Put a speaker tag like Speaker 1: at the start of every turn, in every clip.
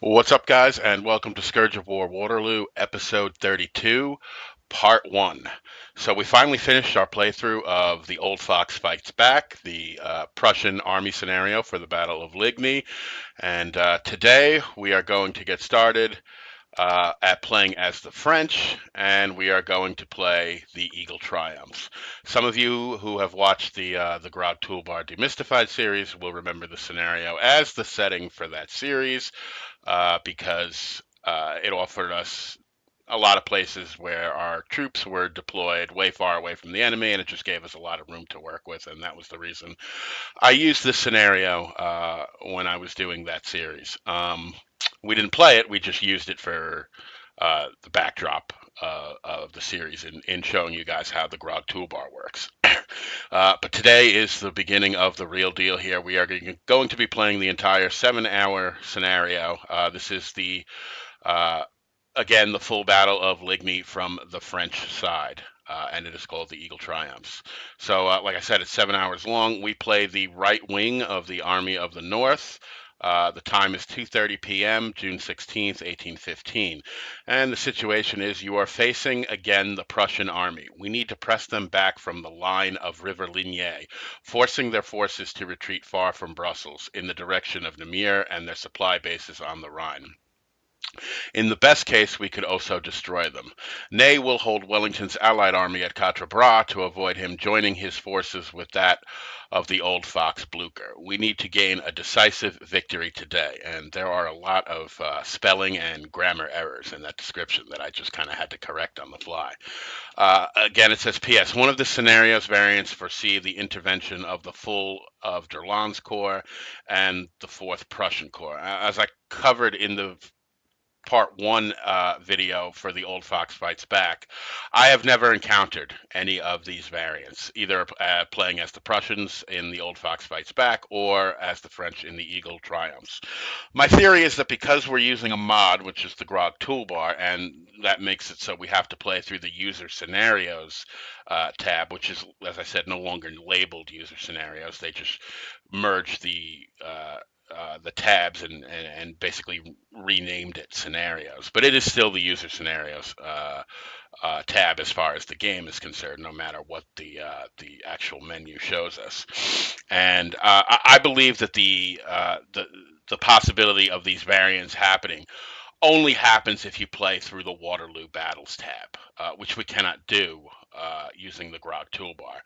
Speaker 1: What's up, guys, and welcome to Scourge of War Waterloo, episode 32, part 1. So, we finally finished our playthrough of the Old Fox Fights Back, the Prussian army scenario for the Battle of Ligny, and today we are going to get started at playing as the French, and we are going to play the Eagle Triumphs. Some of you who have watched the Grog Toolbar Demystified series will remember the scenario as the setting for that series because it offered us a lot of places where our troops were deployed way far away from the enemy, and it just gave us a lot of room to work with, and that was the reason I used this scenario when I was doing that series. We didn't play it; we just used it for the backdrop of the series in showing you guys how the Grog toolbar works. But today is the beginning of the real deal here. We are going to be playing the entire 7-hour scenario. This is again, the full Battle of Ligny from the French side. And it is called the Eagle Triumphs. So, like I said, it's 7 hours long. We play the right wing of the Army of the North. The time is 2:30 p.m., June 16th, 1815. And the situation is you are facing again the Prussian army. We need to press them back from the line of River Ligny, forcing their forces to retreat far from Brussels in the direction of Namur and their supply bases on the Rhine. In the best case, we could also destroy them. Ney will hold Wellington's allied army at Quatre Bras to avoid him joining his forces with that of the old fox Blucher. We need to gain a decisive victory today, and there are a lot of spelling and grammar errors in that description that I just kind of had to correct on the fly. Again, it says, P.S. One of the scenarios variants foresee the intervention of the full of Derland's Corps and the 4th Prussian Corps. As I covered in the part 1 video for the Old Fox Fights Back, I have never encountered any of these variants, either playing as the Prussians in the Old Fox Fights Back or as the French in the Eagle Triumphs. My theory is that because we're using a mod, which is the Grog toolbar, and that makes it so we have to play through the user scenarios tab, which is, as I said, no longer labeled user scenarios. They just merge the tabs and basically renamed it scenarios, but it is still the user scenarios tab as far as the game is concerned, no matter what the actual menu shows us. And I believe that the possibility of these variants happening only happens if you play through the Waterloo Battles tab, which we cannot do using the Grog toolbar.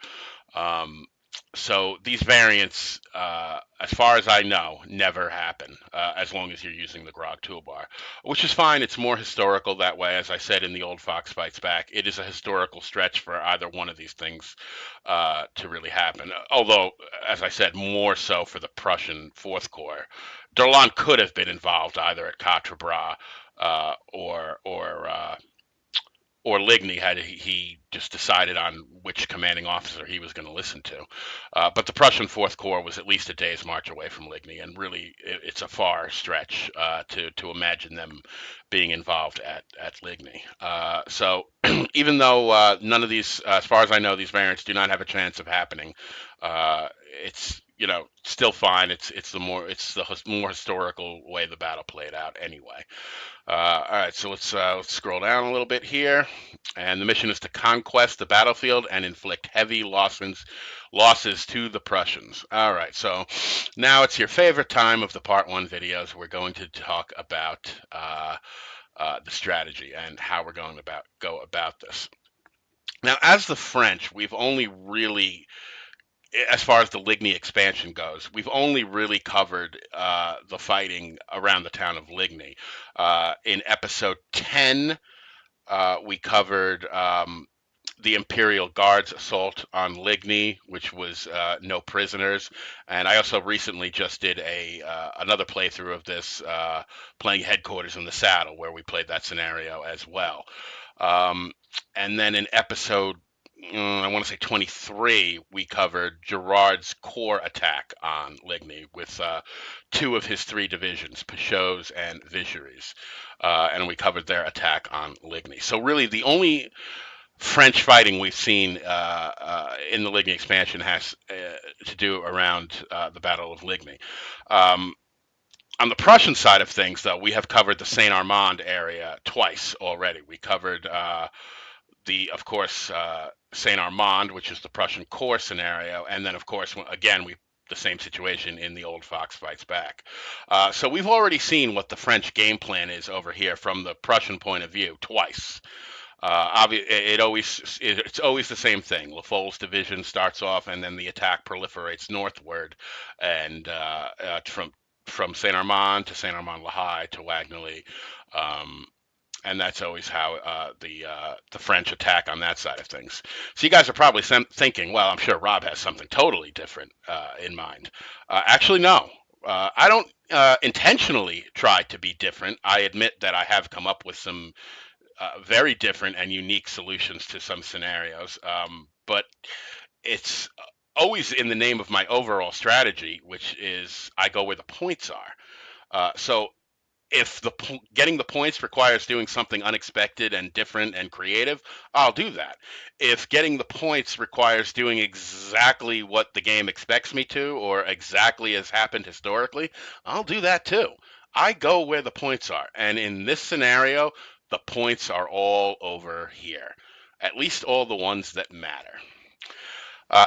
Speaker 1: So these variants, as far as I know, never happen as long as you're using the Grog toolbar, which is fine. It's more historical that way. As I said in the Old Fox Fights Back, it is a historical stretch for either one of these things to really happen. Although, as I said, more so for the Prussian 4th Corps. Derland could have been involved either at Quatre Bras or Ligny had he just decided on which commanding officer he was going to listen to. But the Prussian 4th Corps was at least a day's march away from Ligny, and really it's a far stretch to imagine them being involved at Ligny. So even though none of these, as far as I know, these variants do not have a chance of happening, it's still fine. It's the more historical way the battle played out anyway. All right, so let's scroll down a little bit here, and the mission is to conquest the battlefield and inflict heavy losses to the Prussians. All right, so now it's your favorite time of the part 1 videos. We're going to talk about the strategy and how we're going to go about this. Now, as the French, we've only really, as far as the Ligny expansion goes, we've only really covered the fighting around the town of Ligny. In episode 10, we covered the Imperial Guard's assault on Ligny, which was no prisoners. And I also recently just did another playthrough of this, playing Headquarters in the Saddle, where we played that scenario as well. And then in episode I want to say 23, we covered Gerard's corps attack on Ligny with 2 of his 3 divisions, Pichot's and Vichery's, and we covered their attack on Ligny. So really the only French fighting we've seen in the Ligny expansion has to do around the Battle of Ligny. On the Prussian side of things, though, we have covered the Saint Armand area twice already. We covered of course, Saint Armand, which is the Prussian core scenario, and then, of course, again, the same situation in the Old Fox Fights Back. So we've already seen what the French game plan is over here from the Prussian point of view twice. It's always the same thing. Lafol's division starts off, and then the attack proliferates northward, and from Saint Armand to Saint Armand La Haye to Wagnerly. And that's always how the French attack on that side of things. So you guys are probably thinking, well, I'm sure Rob has something totally different in mind. Actually, no. I don't intentionally try to be different. I admit that I have come up with some very different and unique solutions to some scenarios, but it's always in the name of my overall strategy, which is I go where the points are. So if getting the points requires doing something unexpected and different and creative, I'll do that. If getting the points requires doing exactly what the game expects me to, or exactly as happened historically, I'll do that too. I go where the points are. And in this scenario, the points are all over here, at least all the ones that matter.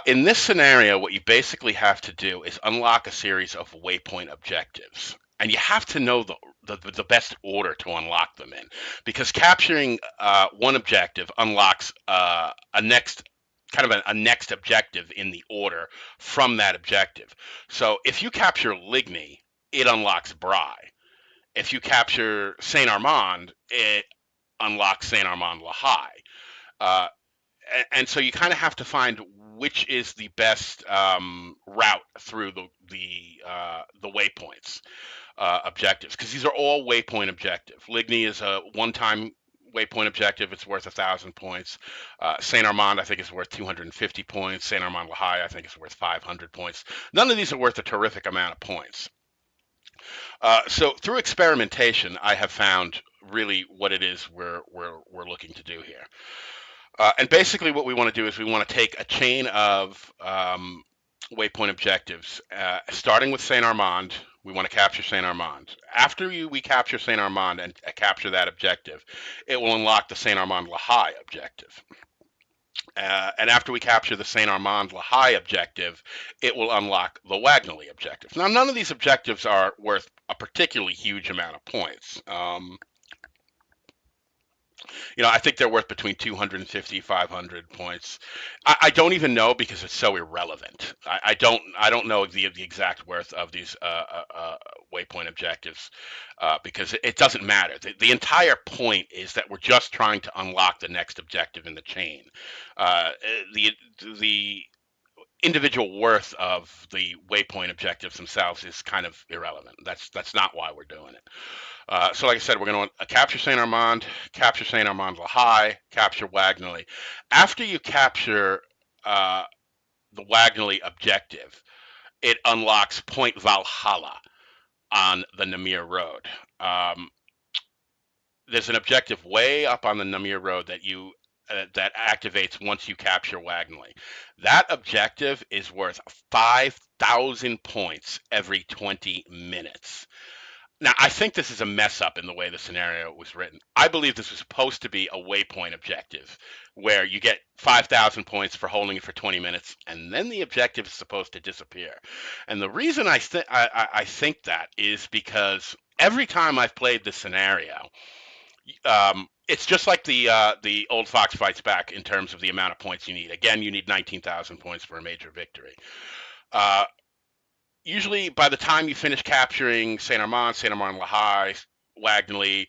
Speaker 1: In this scenario, what you basically have to do is unlock a series of waypoint objectives. And you have to know the best order to unlock them in, because capturing one objective unlocks a next objective in the order from that objective. So if you capture Ligny, it unlocks Bry. If you capture Saint Armand, it unlocks Saint Armand La Haye. And so you kind of have to find which is the best route through the waypoints. Objectives, because these are all waypoint objective. Ligny is a one-time waypoint objective. It's worth 1,000 points. Saint Armand, I think, is worth 250 points. Saint Armand La Haye, I think, is worth 500 points. None of these are worth a terrific amount of points. So through experimentation, I have found really what it is we're looking to do here. And basically what we want to do is we want to take a chain of waypoint objectives, starting with Saint Armand. We want to capture Saint Armand. After we capture Saint Armand and capture that objective, it will unlock the Saint Armand La Haye objective. And after we capture the Saint Armand La Haye objective, it will unlock the Wagnerly objective. Now, none of these objectives are worth a particularly huge amount of points. I think they're worth between 250, 500 points. I don't even know, because it's so irrelevant. I don't know the exact worth of these waypoint objectives, because it doesn't matter. The entire point is that we're just trying to unlock the next objective in the chain. The individual worth of the waypoint objectives themselves is kind of irrelevant. That's not why we're doing it. So like I said, we're going to capture Saint Armand, capture Saint Armand La Haye, capture Wagnerly. After you capture the Wagnerly objective, it unlocks Point Valhalla on the Namur Road. There's an objective way up on the Namur Road that activates once you capture Wagnerly. That objective is worth 5,000 points every 20 minutes. Now, I think this is a mess up in the way the scenario was written. I believe this was supposed to be a waypoint objective, where you get 5,000 points for holding it for 20 minutes, and then the objective is supposed to disappear. And the reason I think that is because every time I've played this scenario, it's just like the Old Fox Fights Back in terms of the amount of points you need. Again, you need 19,000 points for a major victory. Usually, by the time you finish capturing Saint Armand La Haye, Wagnerly,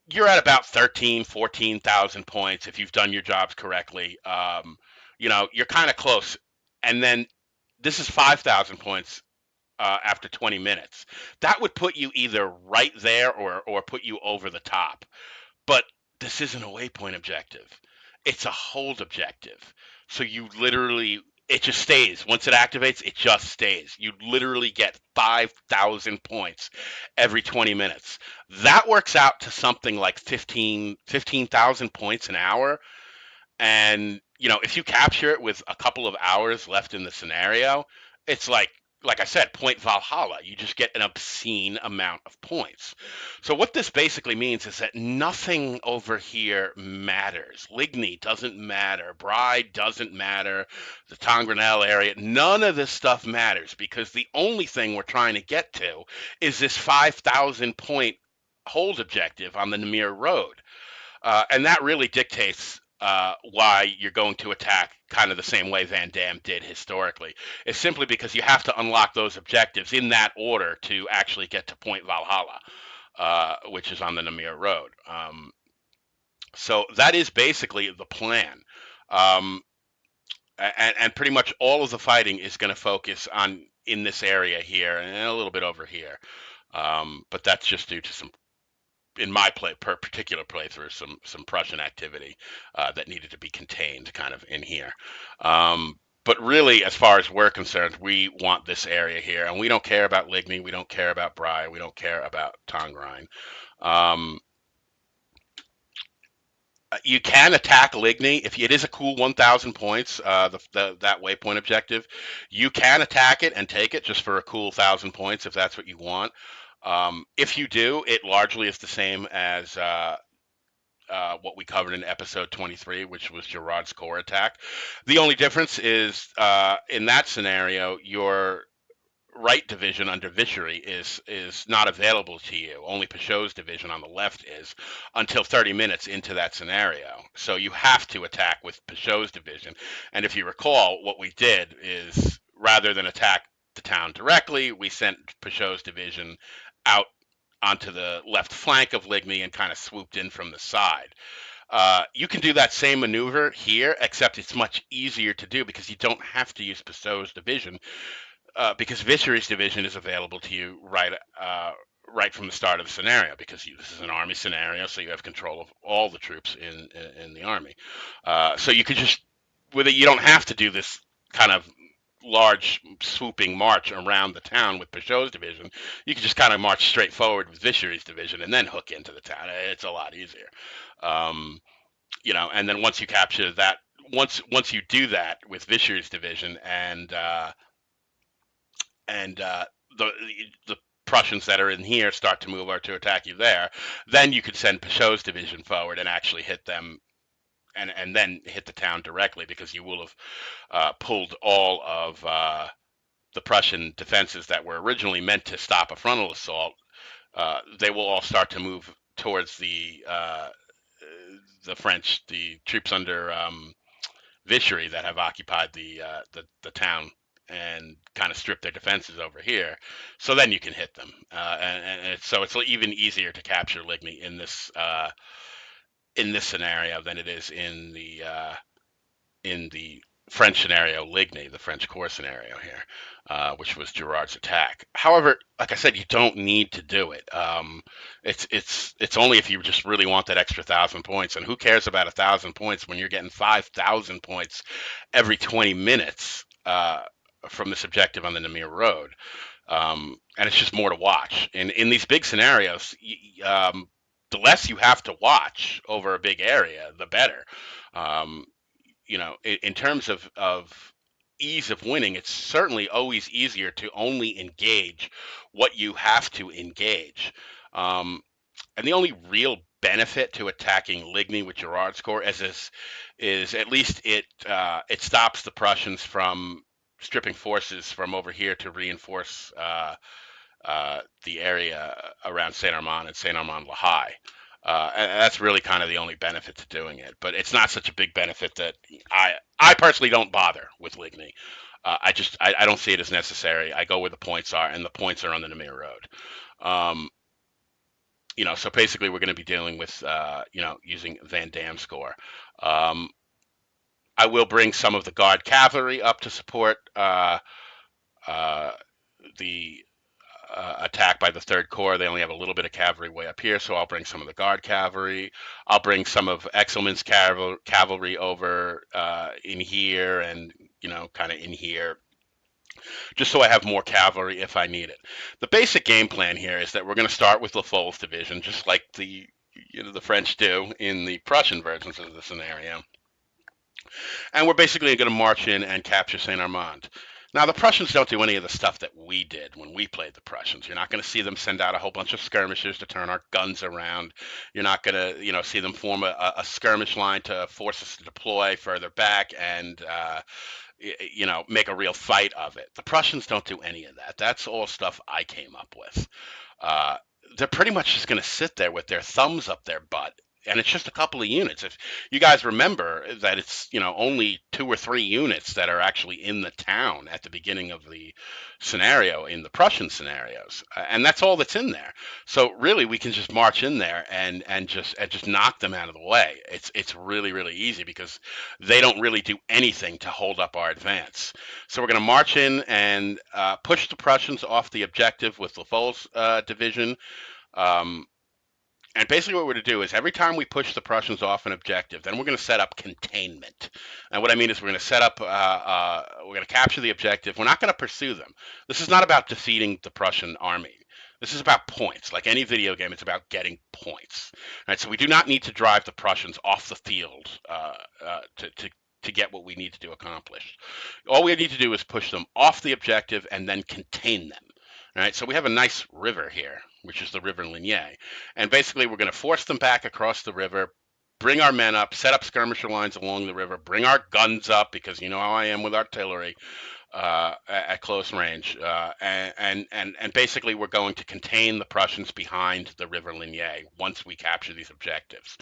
Speaker 1: you're at about 13, 14,000 points if you've done your jobs correctly. You're kind of close. And then this is 5,000 points after 20 minutes. That would put you either right there or put you over the top. But this isn't a waypoint objective. It's a hold objective. So it just stays. Once it activates, it just stays. You literally get 5,000 points every 20 minutes. That works out to something like 15,000 points an hour. And, if you capture it with a couple of hours left in the scenario, it's like like I said, point Valhalla. You just get an obscene amount of points. So what this basically means is that nothing over here matters. Ligny doesn't matter. Bride doesn't matter. The Tongrenel area, none of this stuff matters because the only thing we're trying to get to is this 5,000 point hold objective on the Namur Road. And that really dictates why you're going to attack kind of the same way Van Dam did historically. It's simply because you have to unlock those objectives in that order to actually get to Point Valhalla, which is on the Namur Road. So that is basically the plan. Um, and pretty much all of the fighting is going to focus on in this area here and a little bit over here. But that's just due to some in my particular playthrough, some Prussian activity that needed to be contained kind of in here. But really, as far as we're concerned, we want this area here, and we don't care about Ligny, we don't care about Bry, we don't care about Tongrine. You can attack Ligny if it is a cool 1,000 points. That waypoint objective, you can attack it and take it just for a cool 1,000 points if that's what you want. If you do, it largely is the same as what we covered in episode 23, which was Gerard's core attack. The only difference is in that scenario, your right division under Vichery is not available to you. Only Peugeot's division on the left is until 30 minutes into that scenario. So you have to attack with Peugeot's division. And if you recall, what we did is rather than attack the town directly, we sent Peugeot's division out onto the left flank of Ligny and kind of swooped in from the side. You can do that same maneuver here, except it's much easier to do because you don't have to use Peugeot's division because Vichery's division is available to you right from the start of the scenario because this is an army scenario, so you have control of all the troops in the army. So you could just with it, you don't have to do this kind of large swooping march around the town with Peugeot's division. You can just kind of march straight forward with Vichery's division and then hook into the town. It's a lot easier, and then once you capture that, once you do that with Vichery's division and the Prussians that are in here start to move or to attack you there, then you could send Peugeot's division forward and actually hit them and then hit the town directly because you will have pulled all of the Prussian defenses that were originally meant to stop a frontal assault. They will all start to move towards the French, the troops under Vichery that have occupied the town and kind of strip their defenses over here. So then you can hit them, and so it's even easier to capture Ligny in this scenario than it is in the French scenario, Ligny, the French core scenario here, which was Gerard's attack. However, like I said, you don't need to do it. It's only if you just really want that extra 1,000 points, and who cares about 1,000 points when you're getting 5,000 points every 20 minutes from this objective on the Namur Road, and it's just more to watch. And in these big scenarios, the less you have to watch over a big area, the better. In terms of ease of winning, it's certainly always easier to only engage what you have to engage. And the only real benefit to attacking Ligny with Gerard's corps is at least it stops the Prussians from stripping forces from over here to reinforce the area around Saint Armand and Saint Armand-La Haye. And that's really kind of the only benefit to doing it. But it's not such a big benefit that I personally don't bother with Ligny. I don't see it as necessary. I go where the points are, and the points are on the Namur Road. So basically we're going to be dealing with, using Van Dam's score. I will bring some of the Guard cavalry up to support the attack by the Third Corps. They only have a little bit of cavalry way up here, so I'll bring some of the Guard cavalry. I'll bring some of Excelmann's cavalry over in here and, kind of in here, just so I have more cavalry if I need it. The basic game plan here is that we're going to start with Lafol's division, just like the French do in the Prussian versions of the scenario. And we're basically going to march in and capture Saint Armand. Now, the Prussians don't do any of the stuff that we did when we played the Prussians. You're not going to see them send out a whole bunch of skirmishers to turn our guns around. You're not going to, see them form a skirmish line to force us to deploy further back and, make a real fight of it. The Prussians don't do any of that. That's all stuff I came up with. Uh, they're pretty much just going to sit there with their thumbs up their butt. And it's just a couple of units. If you guys remember that it's, only 2 or 3 units that are actually in the town at the beginning of the scenario in the Prussian scenarios, and that's all that's in there. So really, we can just march in there and just knock them out of the way. It's really really easy because they don't really do anything to hold up our advance. So we're going to march in and push the Prussians off the objective with LaFoll's division. Um, and basically, what we're going to do is every time we push the Prussians off an objective, then we're going to set up containment. And what I mean is, we're going to set up, we're going to capture the objective. We're not going to pursue them. This is not about defeating the Prussian army. This is about points. Like any video game, it's about getting points. Right? So we do not need to drive the Prussians off the field to get what we need to do accomplished. All we need to do is push them off the objective and then contain them. All right, so we have a nice river here, which is the River Ligny. And basically, we're going to force them back across the river, bring our men up, set up skirmisher lines along the river, bring our guns up, because you know how I am with artillery at close range. And basically, we're going to contain the Prussians behind the River Ligny once we capture these objectives.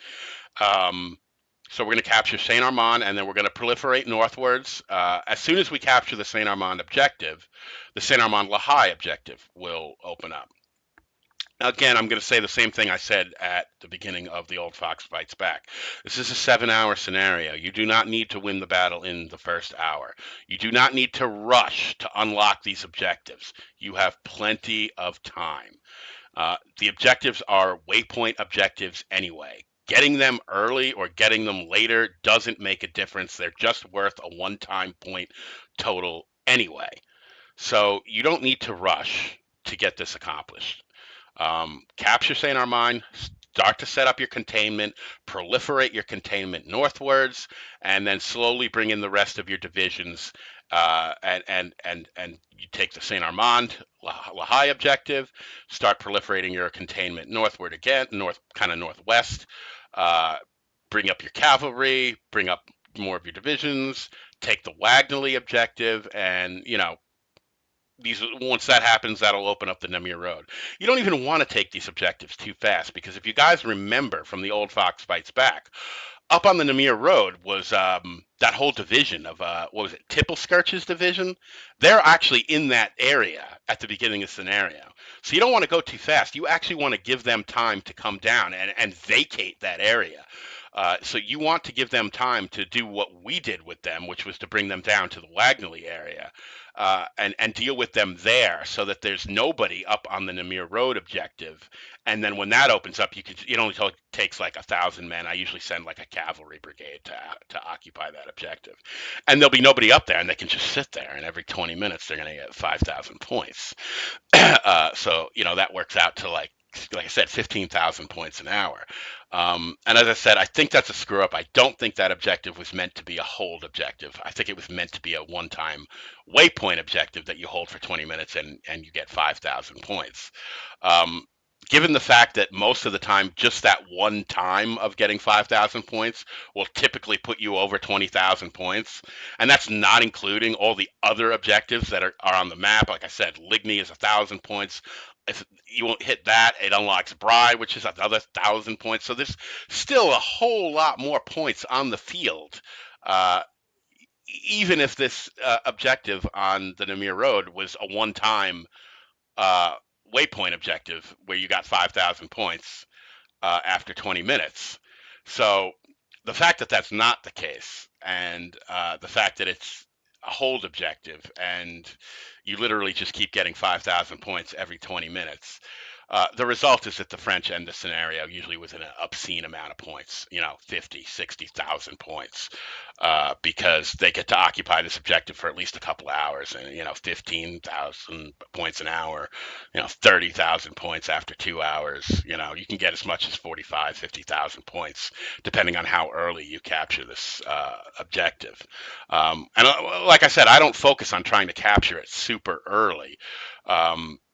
Speaker 1: So we're going to capture Saint Armand, and then we're going to proliferate northwards. As soon as we capture the Saint Armand objective, the Saint Armand La Haye objective will open up. Now, again, I'm going to say the same thing I said at the beginning of The Old Fox Fights Back. This is a 7-hour scenario. You do not need to win the battle in the first hour. You do not need to rush to unlock these objectives. You have plenty of time. The objectives are waypoint objectives anyway. Getting them early or getting them later doesn't make a difference. They're just worth a one-time point total anyway. So you don't need to rush to get this accomplished. Capture Saint Armand, start to set up your containment, proliferate your containment northwards, and then slowly bring in the rest of your divisions. And you take the Saint Armand La Haye objective, start proliferating your containment northward again, kind of northwest. Bring up your cavalry, bring up more of your divisions, take the Wagnally objective, and once that happens, that'll open up the Namur Road. You don't even want to take these objectives too fast, because if you guys remember from the Old Fox Fights Back, up on the Namur Road was that whole division of what was it, Tippelskirch's division? They're actually in that area at the beginning of the scenario. So you don't want to go too fast. You actually want to give them time to come down and vacate that area. So you want to give them time to do what we did with them, which was to bring them down to the Wagnally area and deal with them there, so that there's nobody up on the Namur Road objective. And then when that opens up, it only takes like 1,000 men. I usually send like a cavalry brigade to occupy that objective, and there'll be nobody up there, and they can just sit there. And every 20 minutes, they're going to get 5,000 points. So that works out to like I said, 15,000 points an hour. And as I said, I think that's a screw up. I don't think that objective was meant to be a hold objective. I think it was meant to be a one-time waypoint objective that you hold for 20 minutes and you get 5,000 points. Given the fact that most of the time, just that one time of getting 5,000 points will typically put you over 20,000 points. And that's not including all the other objectives that are on the map. Like I said, Ligny is 1,000 points. If you won't hit that, it unlocks Bry, which is another 1,000 points. So there's still a whole lot more points on the field. Even if this objective on the Namur Road was a one-time waypoint objective where you got 5,000 points after 20 minutes. So the fact that that's not the case, and the fact that it's a hold objective and you literally just keep getting 5,000 points every 20 minutes, The result is that the French end the scenario usually with an obscene amount of points, 50, 60,000 points, because they get to occupy this objective for at least a couple of hours, and 15,000 points an hour, 30,000 points after 2 hours. You can get as much as 45, 50,000 points depending on how early you capture this objective. And like I said, I don't focus on trying to capture it super early.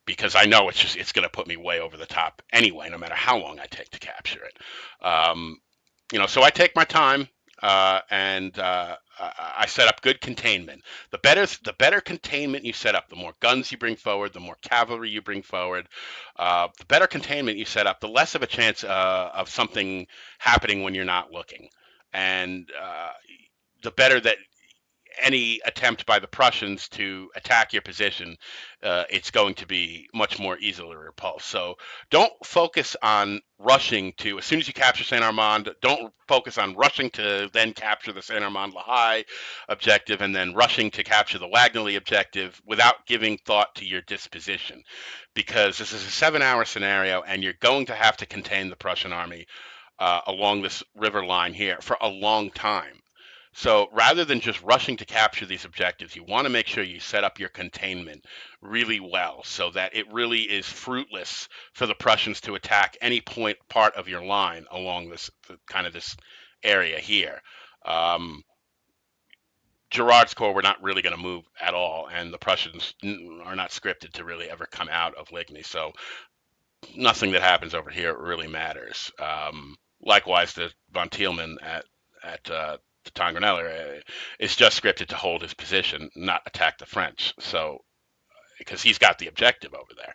Speaker 1: Because I know it's going to put me way over the top anyway, no matter how long I take to capture it. So I take my time, and I set up good containment. The better containment you set up, the more guns you bring forward, the more cavalry you bring forward, the better containment you set up, the less of a chance of something happening when you're not looking, and the better that any attempt by the Prussians to attack your position, it's going to be much more easily repulsed. So don't focus on rushing to, as soon as you capture Saint Armand, don't focus on rushing to then capture the Saint Armand La Haye objective and then rushing to capture the Wagnelly objective without giving thought to your disposition. Because this is a 7-hour scenario and you're going to have to contain the Prussian army along this river line here for a long time. So rather than just rushing to capture these objectives, you want to make sure you set up your containment really well so that it really is fruitless for the Prussians to attack any part of your line along this kind of this area here. Um, Gerard's corps were not really going to move at all, and the Prussians are not scripted to really ever come out of Ligny. So nothing that happens over here really matters. Likewise, the von Thielmann at the Tangrenella is just scripted to hold his position, not attack the French. So because he's got the objective over there.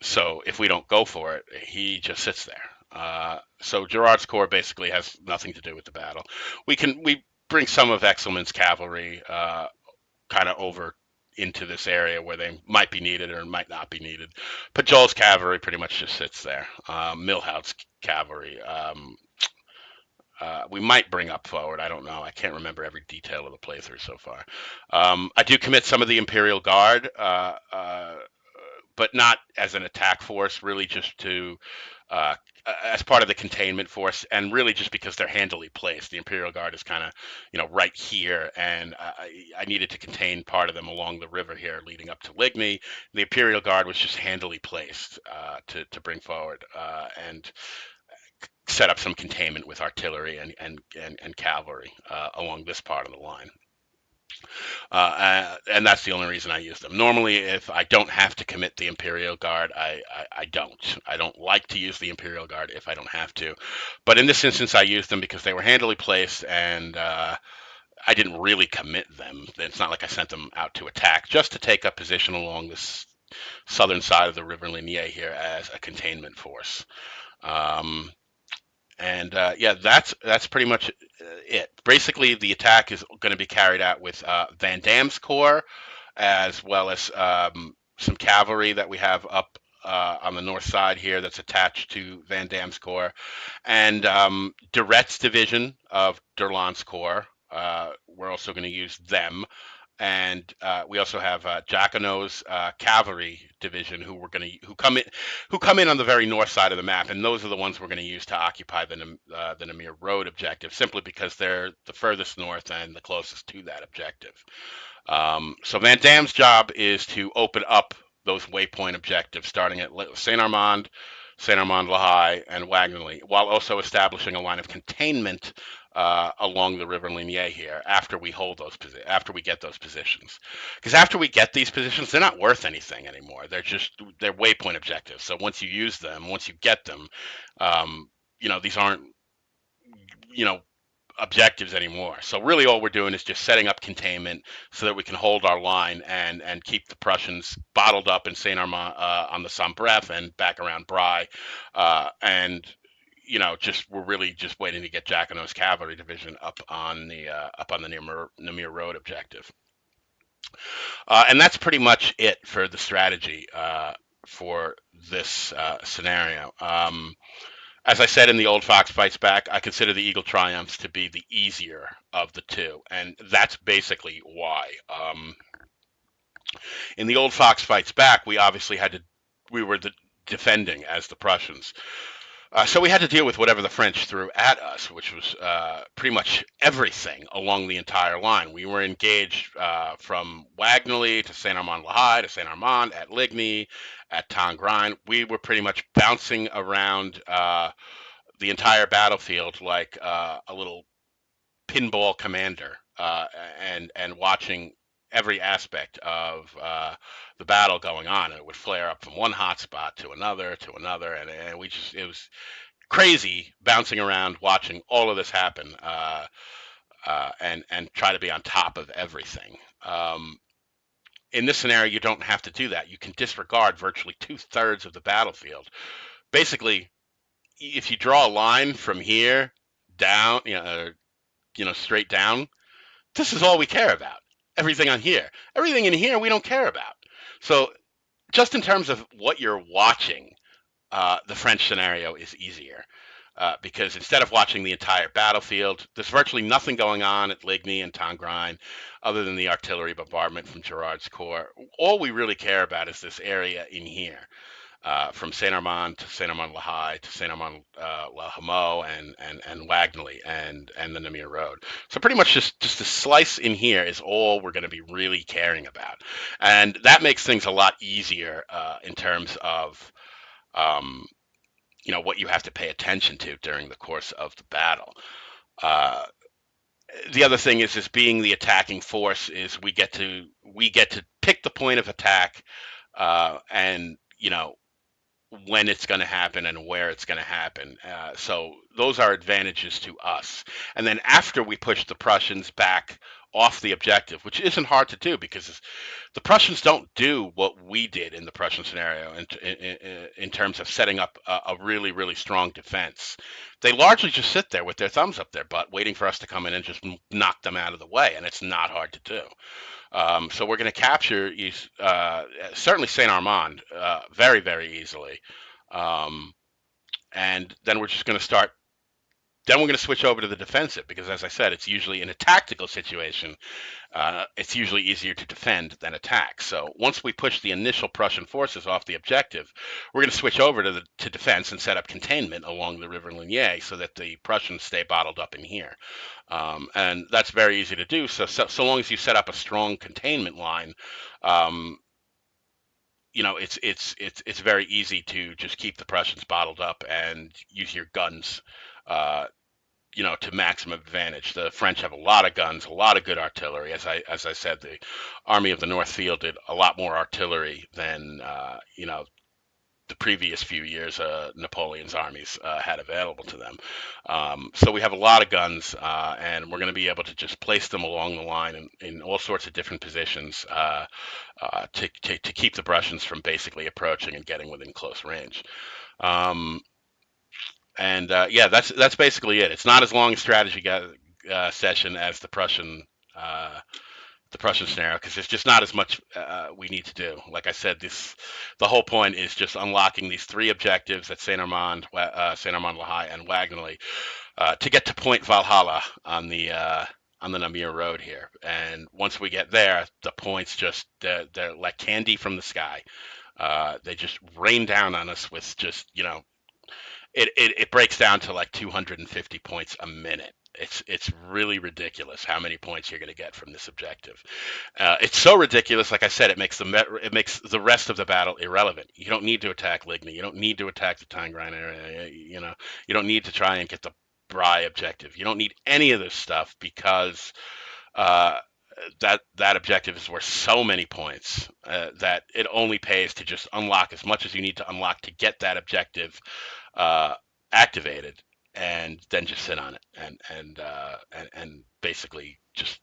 Speaker 1: So if we don't go for it, he just sits there. So Gerard's corps basically has nothing to do with the battle. We bring some of Exelmann's cavalry kind of over into this area where they might be needed or might not be needed. But Joel's cavalry pretty much just sits there. Milhaud's cavalry. We might bring up forward. I don't know. I can't remember every detail of the playthrough so far. I do commit some of the Imperial Guard, but not as an attack force, really just to as part of the containment force, and really just because they're handily placed. The Imperial Guard is kind of, right here, and I needed to contain part of them along the river here, leading up to Ligny. The Imperial Guard was just handily placed to bring forward and set up some containment with artillery and cavalry along this part of the line. And that's the only reason I use them. Normally, if I don't have to commit the Imperial Guard, I don't. I don't like to use the Imperial Guard if I don't have to. But in this instance, I used them because they were handily placed, and I didn't really commit them. It's not like I sent them out to attack, just to take up position along this southern side of the River Ligny here as a containment force. Yeah, that's pretty much it. Basically, the attack is going to be carried out with Van Damme's corps, as well as some cavalry that we have up on the north side here that's attached to Van Damme's corps, and Duret's division of Derland's corps. We're also going to use them. And we also have Jacquinot's cavalry division, who come in on the very north side of the map, and those are the ones we're going to use to occupy the Namur Road objective, simply because they're the furthest north and the closest to that objective. So Van Damme's job is to open up those waypoint objectives, starting at Saint Armand, La Haye, and Wagnelly, while also establishing a line of containment along the River Ligny here after we get those positions. Because after we get these positions, they're not worth anything anymore. They're waypoint objectives. So once you get them, these aren't objectives anymore. So really all we're doing is just setting up containment so that we can hold our line and keep the Prussians bottled up in Saint Armand on the Somme-Bref and back around Bry, and we're really just waiting to get Jacquinot's cavalry division up on the Namur Road objective. And that's pretty much it for the strategy for this scenario. As I said in the Old Fox Fights Back, I consider the Eagle Triumphs to be the easier of the two, and that's basically why. In the Old Fox Fights Back, we obviously we were defending as the Prussians. So we had to deal with whatever the French threw at us, which was pretty much everything along the entire line. We were engaged from Wagnally to Saint-Armand-la-Haye to Saint-Armand, at Ligny, at Tongres. We were pretty much bouncing around the entire battlefield like a little pinball commander, and watching every aspect of the battle going on. It would flare up from one hot spot to another, and we just it was crazy bouncing around watching all of this happen, and try to be on top of everything. In this scenario, you don't have to do that. You can disregard virtually 2/3 of the battlefield. Basically, if you draw a line from here down, straight down, this is all we care about. Everything on here, everything in here, we don't care about. So, just in terms of what you're watching, the French scenario is easier. Because instead of watching the entire battlefield, there's virtually nothing going on at Ligny and Tongres other than the artillery bombardment from Gerard's Corps. All we really care about is this area in here, from Saint-Armand to Saint-Armand-la-Haye to Saint-Armand-la-Hameau and Wagnally and the Namur Road. So pretty much just the slice in here is all we're going to be really caring about. And that makes things a lot easier in terms of what you have to pay attention to during the course of the battle. The other thing is being the attacking force is we get to pick the point of attack, and when it's going to happen and where it's going to happen. So those are advantages to us. And then after we push the Prussians back off the objective, which isn't hard to do because the Prussians don't do what we did in the Prussian scenario in terms of setting up a really, really strong defense. They largely just sit there with their thumbs up their butt, waiting for us to come in and just knock them out of the way, and it's not hard to do. So we're going to capture certainly Saint-Armand very, very easily. And then we're just going to start. Then we're going to switch over to the defensive because, as I said, it's usually in a tactical situation, it's usually easier to defend than attack. So once we push the initial Prussian forces off the objective, we're going to switch over to defense and set up containment along the River Ligny so that the Prussians stay bottled up in here. And that's very easy to do. So long as you set up a strong containment line, it's very easy to just keep the Prussians bottled up and use your guns, to maximum advantage. The French have a lot of guns, a lot of good artillery. As I said, the Army of the North fielded a lot more artillery than the previous few years Napoleon's armies had available to them. So we have a lot of guns, and we're going to be able to just place them along the line in all sorts of different positions to keep the Prussians from basically approaching and getting within close range. That's basically it. It's not as long a strategy session as the Prussian scenario because there's just not as much we need to do. Like I said, the whole point is just unlocking these three objectives at Saint-Armand-la-Haye, and Wagnally to get to Point Valhalla on the Namur Road here. And once we get there, the points they're like candy from the sky. They just rain down on us with just it breaks down to like 250 points a minute. It's really ridiculous how many points you're going to get from this objective. It's so ridiculous, like I said, it makes the rest of the battle irrelevant. You don't need to attack Ligny. You don't need to attack the Tongres area. You don't need to try and get the Bras objective. You don't need any of this stuff because that objective is worth so many points that it only pays to just unlock as much as you need to unlock to get that objective activated, and then just sit on it and basically just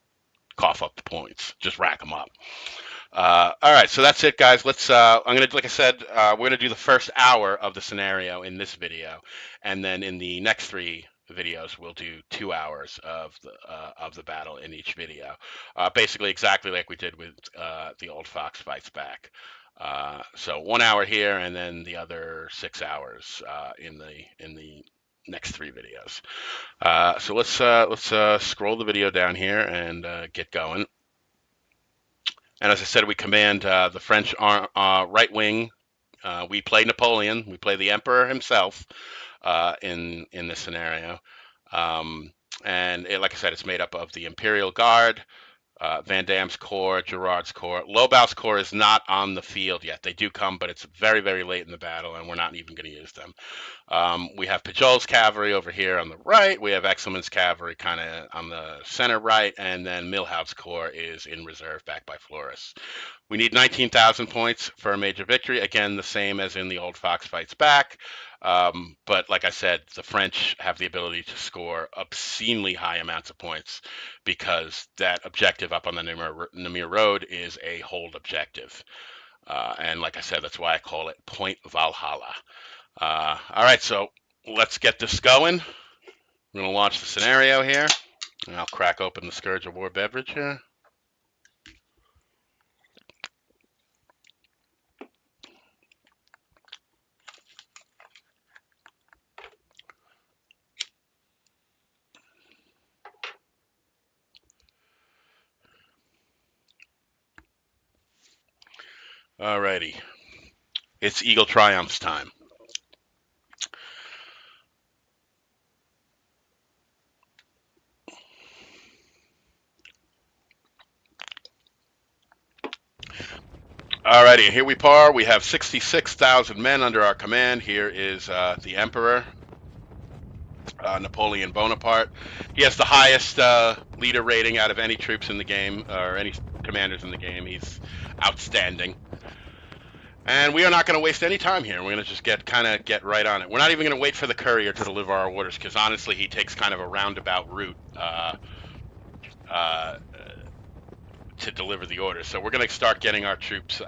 Speaker 1: cough up the points, just rack them up. All right, so that's it, guys. Let's. I'm gonna, like I said, we're gonna do the first hour of the scenario in this video, and then in the next 3 videos we'll do 2 hours of the battle in each video. Basically, exactly like we did with the Old Fox Fights Back. So 1 hour here, and then the other 6 hours in the next 3 videos. So let's scroll the video down here and get going. And as I said, we command the French right wing We play Napoleon. We play the Emperor himself in this scenario. And like I said, it's made up of the Imperial Guard, Van Damme's Corps, Gerard's Corps. Lobau's Corps is not on the field yet. They do come, but it's very, very late in the battle, and we're not even going to use them. We have Pajol's cavalry over here on the right. We have Exelmann's cavalry kind of on the center right, and then Milhaud's Corps is in reserve back by Flores. We need 19,000 points for a major victory. Again, the same as in the Old Fox Fights Back. But like I said, the French have the ability to score obscenely high amounts of points because that objective up on the Namur Road is a hold objective. And like I said, that's why I call it Point Valhalla. All right, so let's get this going. We're going to launch the scenario here. And I'll crack open the Scourge of War beverage here. Alrighty, it's Eagle Triumph's time. Alrighty, here we are. We have 66,000 men under our command. Here is the Emperor, Napoleon Bonaparte. He has the highest leader rating out of any troops in the game, or any commanders in the game. He's outstanding. And we are not going to waste any time here. We're going to just get right on it. We're not even going to wait for the courier to deliver our orders, because honestly, he takes kind of a roundabout route to deliver the orders. So we're going to start getting our troops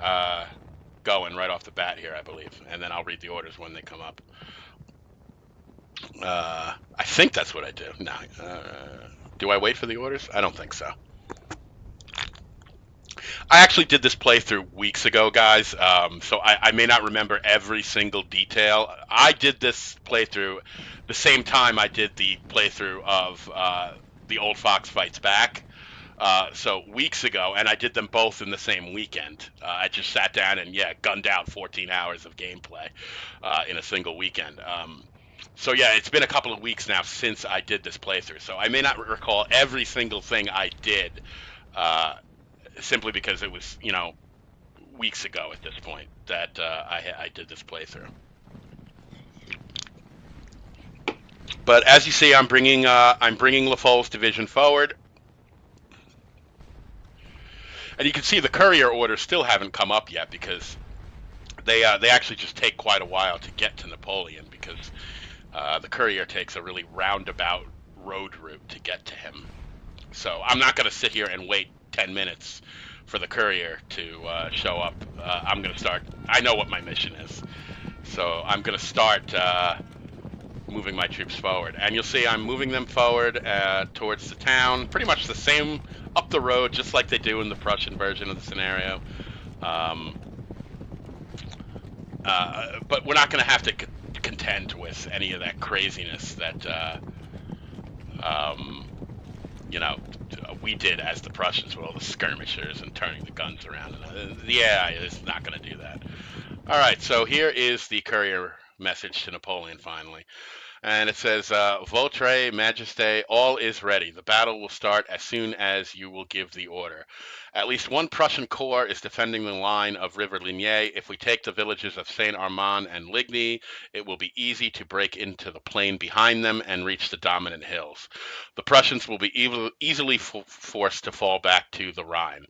Speaker 1: going right off the bat here, I believe. And then I'll read the orders when they come up. I think that's what I do. No. Do I wait for the orders? I don't think so. I actually did this playthrough weeks ago, guys, so I may not remember every single detail. I did this playthrough the same time I did the playthrough of the Old Fox Fights Back, so weeks ago, and I did them both in the same weekend. I just sat down and, gunned out 14 hours of gameplay in a single weekend. So, yeah, it's been a couple of weeks now since I did this playthrough, so I may not recall every single thing I did, simply because it was, weeks ago at this point that I did this playthrough. But as you see, I'm bringing LaFoll's division forward, and you can see the courier orders still haven't come up yet because they actually just take quite a while to get to Napoleon, because the courier takes a really roundabout road route to get to him. So I'm not going to sit here and wait 10 minutes for the courier to show up. I'm going to start. I know what my mission is. So I'm going to start moving my troops forward. And you'll see I'm moving them forward towards the town. Pretty much the same up the road, just like they do in the Prussian version of the scenario. But we're not going to have to contend with any of that craziness that, we did as the Prussians with all the skirmishers and turning the guns around. It's not going to do that. All right, so here is the courier message to Napoleon finally. And it says, Votre Majesté, all is ready. The battle will start as soon as you will give the order. At least one Prussian corps is defending the line of River Ligny. If we take the villages of Saint Armand and Ligny, it will be easy to break into the plain behind them and reach the dominant hills. The Prussians will be easily forced to fall back to the Rhine.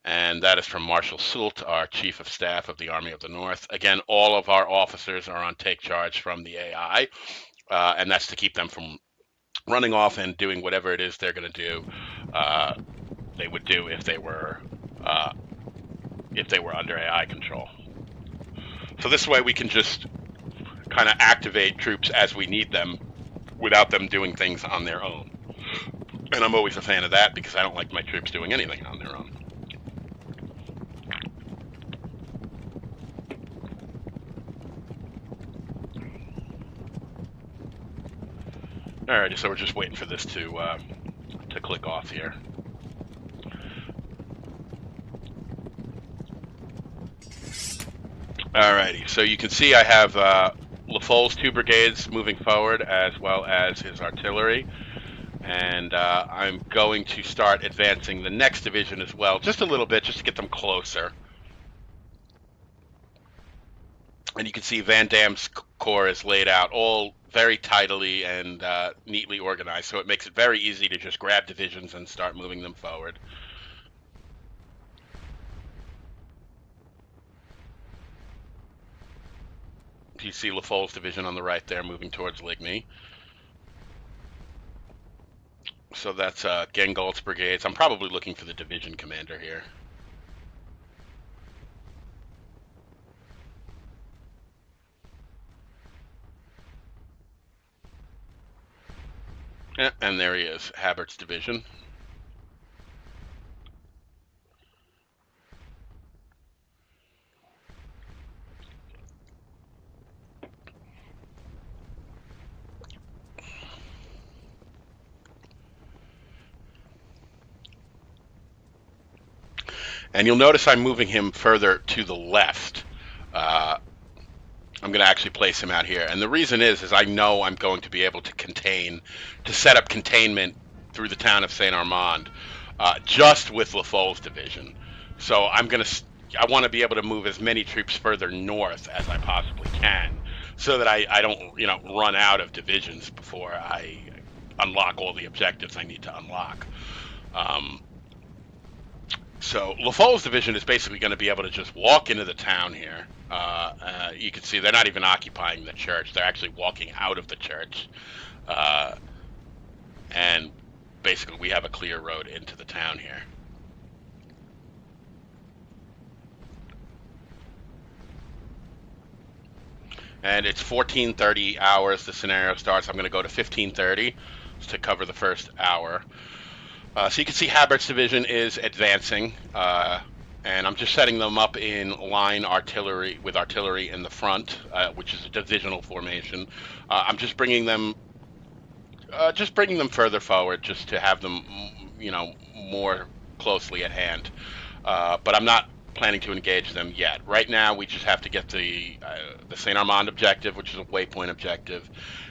Speaker 1: And that is from Marshal Soult, our Chief of Staff of the Army of the North. Again, all of our officers are on take charge from the AI, and that's to keep them from running off and doing whatever it is they're going to do. They would do if they were under AI control. So this way we can just kind of activate troops as we need them without them doing things on their own. And I'm always a fan of that because I don't like my troops doing anything on their own. Alrighty, so we're just waiting for this to click off here. Alrighty, so you can see I have LaFoll's 2 brigades moving forward as well as his artillery, and I'm going to start advancing the next division as well, just a little bit, just to get them closer. And you can see Van Damme's corps is laid out all very tidily and neatly organized, so it makes it very easy to just grab divisions and start moving them forward. You see LaFoll's division on the right there moving towards Ligny. So that's Gengalt's brigades. I'm probably looking for the division commander here. Yeah, and there he is, Habert's division. And you'll notice I'm moving him further to the left. I'm going to actually place him out here. And the reason is I know I'm going to be able to set up containment through the town of Saint Armand, just with LaFoll's division. So I want to be able to move as many troops further north as I possibly can, so that I don't, run out of divisions before I unlock all the objectives I need to unlock. So LaFoll's division is basically going to be able to just walk into the town here. You can see they're not even occupying the church. They're actually walking out of the church. And basically we have a clear road into the town here. And it's 14:30 hours the scenario starts. I'm going to go to 15:30 to cover the first hour. So you can see Habert's division is advancing, and I'm just setting them up in line artillery with artillery in the front, which is a divisional formation. I'm just bringing them further forward, just to have them, more closely at hand. But I'm not planning to engage them yet. Right now, we just have to get the Saint Armand objective, which is a waypoint objective,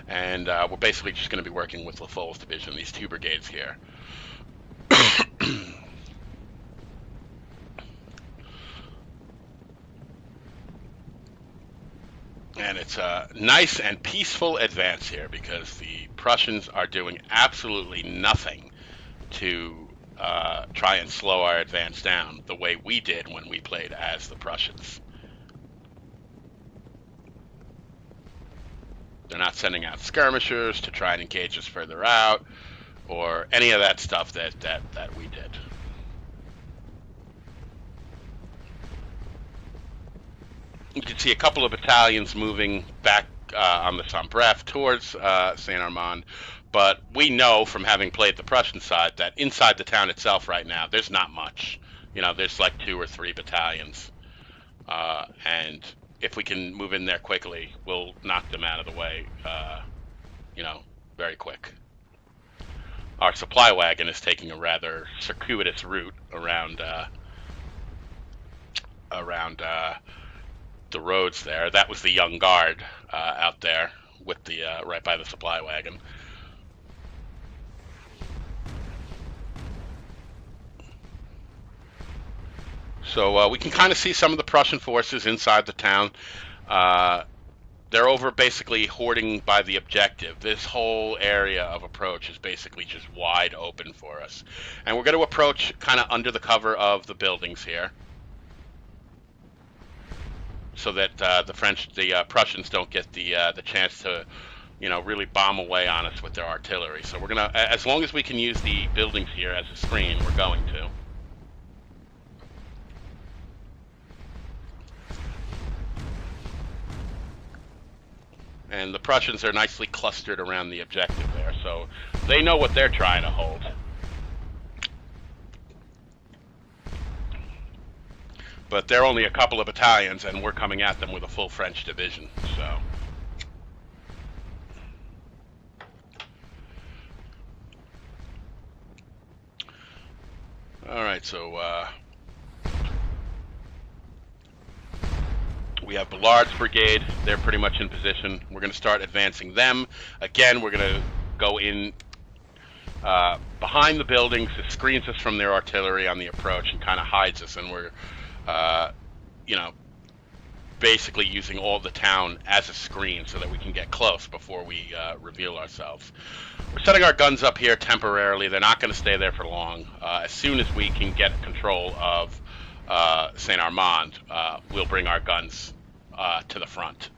Speaker 1: and we're basically just going to be working with LaFoll's division, these 2 brigades here. And it's a nice and peaceful advance here, because the Prussians are doing absolutely nothing to try and slow our advance down the way we did when we played as the Prussians. They're not sending out skirmishers to try and engage us further out, or any of that stuff that we did. You can see a couple of battalions moving back on the Sambref towards Saint Armand, but we know from having played the Prussian side that inside the town itself right now, there's not much. There's like 2 or 3 battalions, and if we can move in there quickly, we'll knock them out of the way, very quick. Our supply wagon is taking a rather circuitous route around the roads there. That was the young guard out there with the right by the supply wagon. So we can kind of see some of the Prussian forces inside the town. They're over basically hoarding by the objective. This whole area of approach is basically just wide open for us. And we're going to approach kind of under the cover of the buildings here, so that the Prussians don't get the chance to, really bomb away on us with their artillery. So we're going to, as long as we can use the buildings here as a screen, we're going to. And the Prussians are nicely clustered around the objective there, so they know what they're trying to hold. But they're only a couple of battalions, and we're coming at them with a full French division, so. All right, so We have Ballard's brigade. They're pretty much in position. We're going to start advancing them. Again, we're going to go in behind the buildings. It screens us from their artillery on the approach and kind of hides us. And we're, you know, basically using all the town as a screen so that we can get close before we reveal ourselves. We're setting our guns up here temporarily. They're not going to stay there for long. As soon as we can get control of Saint Armand, we'll bring our guns to the front.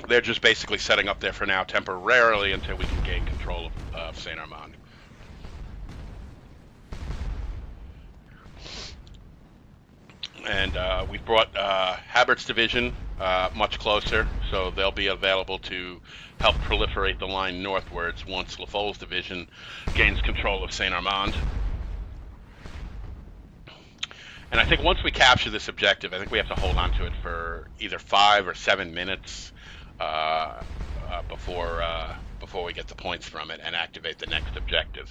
Speaker 1: They're just basically setting up there for now temporarily until we can gain control of Saint Armand. And we've brought Habert's division much closer, so they'll be available to help proliferate the line northwards once Lafol's division gains control of Saint Armand. And I think once we capture this objective, I think we have to hold on to it for either 5 or 7 minutes before we get the points from it and activate the next objective.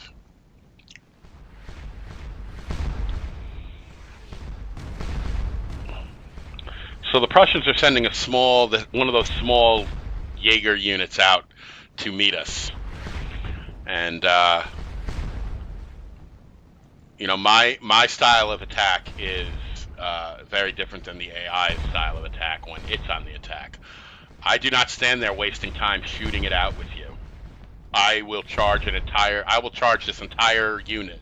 Speaker 1: So the Prussians are sending one of those small Jaeger units out to meet us, and you know, my style of attack is very different than the AI's style of attack when it's on the attack. I do not stand there wasting time shooting it out with you. I will charge this entire unit.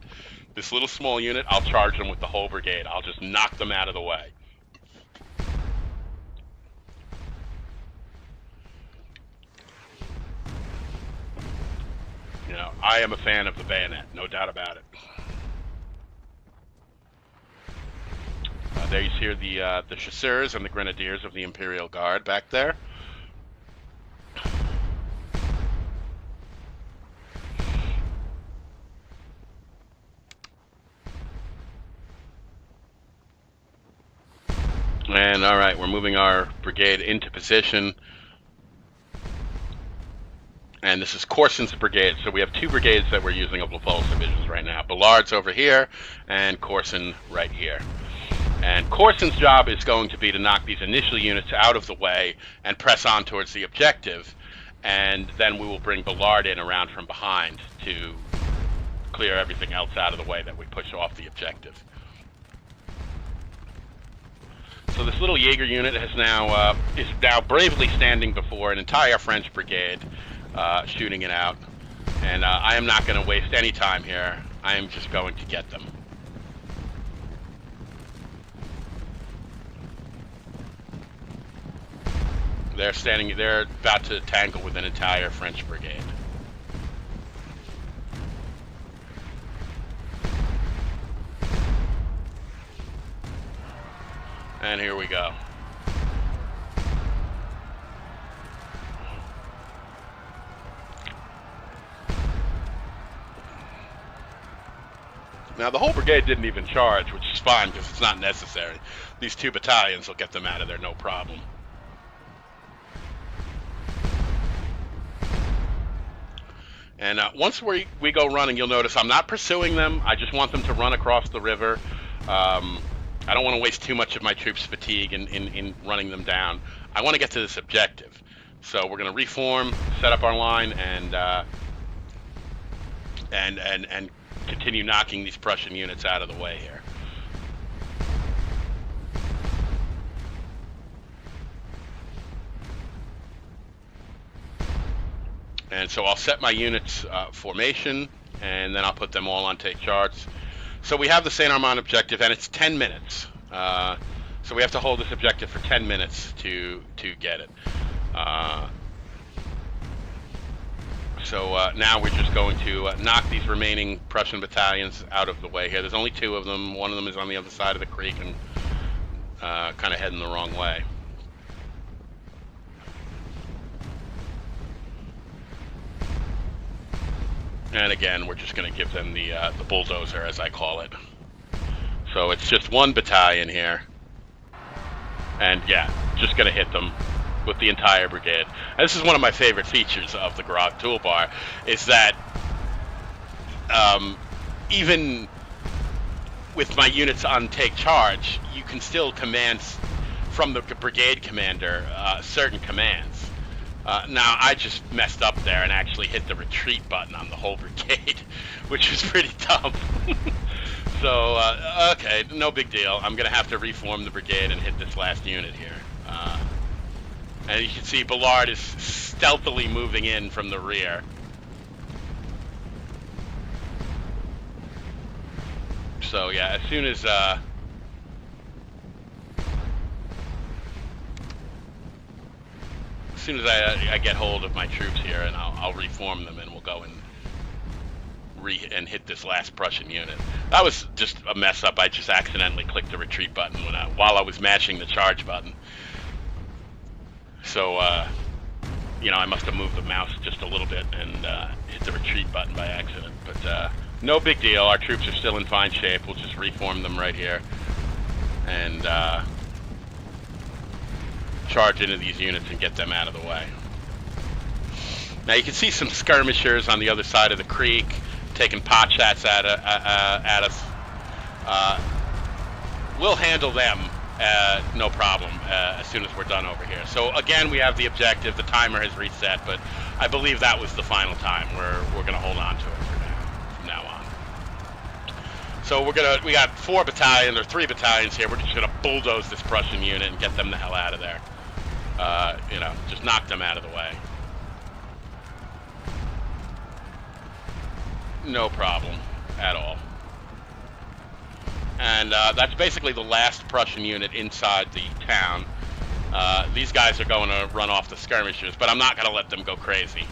Speaker 1: This little small unit, I'll charge them with the whole brigade. I'll just knock them out of the way. You know, I am a fan of the bayonet, no doubt about it. There you see the chasseurs and the grenadiers of the Imperial Guard back there. And all right, we're moving our brigade into position. And this is Courson's brigade. So we have 2 brigades that we're using of Lafol's divisions right now. Ballard's over here and Courson right here. And Courson's job is going to be to knock these initial units out of the way and press on towards the objective. And then we will bring Ballard in around from behind to clear everything else out of the way that we push off the objective. So this little Jaeger unit is now bravely standing before an entire French brigade, shooting it out. And I am not going to waste any time here. I am just going to get them. They're about to tangle with an entire French brigade. And here we go. Now the whole brigade didn't even charge, which is fine because it's not necessary. These 2 battalions will get them out of there no problem. And once we go running, you'll notice I'm not pursuing them. I just want them to run across the river. I don't want to waste too much of my troops' fatigue in running them down. I want to get to this objective. So we're going to reform, set up our line, and continue knocking these Prussian units out of the way here. And so I'll set my units formation, and then I'll put them all on take charts. So we have the Saint Armand objective, and it's 10 minutes. So we have to hold this objective for 10 minutes to get it. So now we're just going to knock these remaining Prussian battalions out of the way here. There's only 2 of them. One of them is on the other side of the creek and kind of heading the wrong way. And again, we're just going to give them the bulldozer, as I call it. So it's just 1 battalion here. And yeah, just going to hit them. with the entire brigade. And this is one of my favorite features of the Grog toolbar, is that even with my units on take charge, you can still command from the brigade commander certain commands. Now, I just messed up there and actually hit the retreat button on the whole brigade, which was pretty dumb. So, okay, no big deal. I'm going to have to reform the brigade and hit this last unit here. And you can see Ballard is stealthily moving in from the rear. So, yeah, as soon as I get hold of my troops here, and I'll reform them, and we'll go and hit this last Prussian unit. That was just a mess up. I just accidentally clicked the retreat button while I was mashing the charge button. So, you know, I must have moved the mouse just a little bit and hit the retreat button by accident. But no big deal. Our troops are still in fine shape. We'll just reform them right here and charge into these units and get them out of the way. Now you can see some skirmishers on the other side of the creek taking pot shots at us. We'll handle them no problem as soon as we're done over here. So again, we have the objective. The timer has reset, but I believe that was the final time. We're going to hold on to it from now on. So we got 4 battalions or 3 battalions here. We're just going to bulldoze this Prussian unit and get them the hell out of there. You know, just knock them out of the way. No problem at all. And that's basically the last Prussian unit inside the town. These guys are going to run off the skirmishers, but I'm not going to let them go crazy.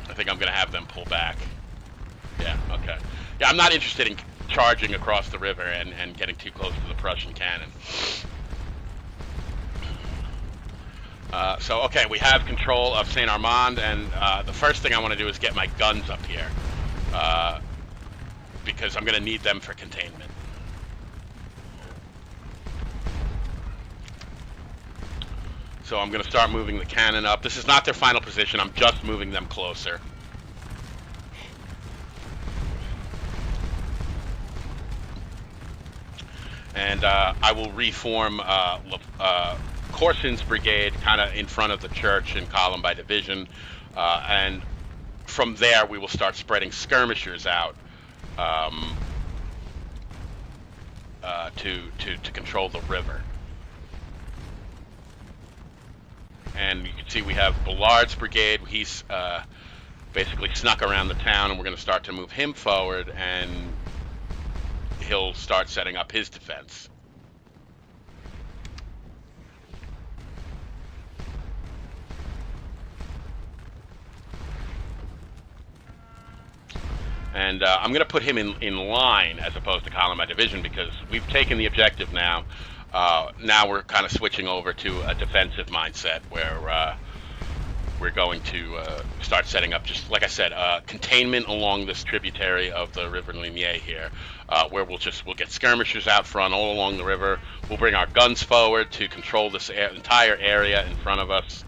Speaker 1: I think I'm going to have them pull back. Yeah, okay. Yeah, I'm not interested in charging across the river and getting too close to the Prussian cannon. So, okay, we have control of Saint Armand, and the first thing I want to do is get my guns up here, because I'm going to need them for containment. So I'm going to start moving the cannon up. This is not their final position. I'm just moving them closer. And I will reform Corson's brigade kind of in front of the church in column by division, and from there we will start spreading skirmishers out to control the river. And you can see we have Ballard's brigade. He's basically snuck around the town, and we're going to start to move him forward, and he'll start setting up his defense. And I'm going to put him in line as opposed to column by division, because we've taken the objective now. Now we're kind of switching over to a defensive mindset where we're going to start setting up, just like I said, containment along this tributary of the River Ligny here, where we'll get skirmishers out front all along the river. We'll bring our guns forward to control this entire area in front of us,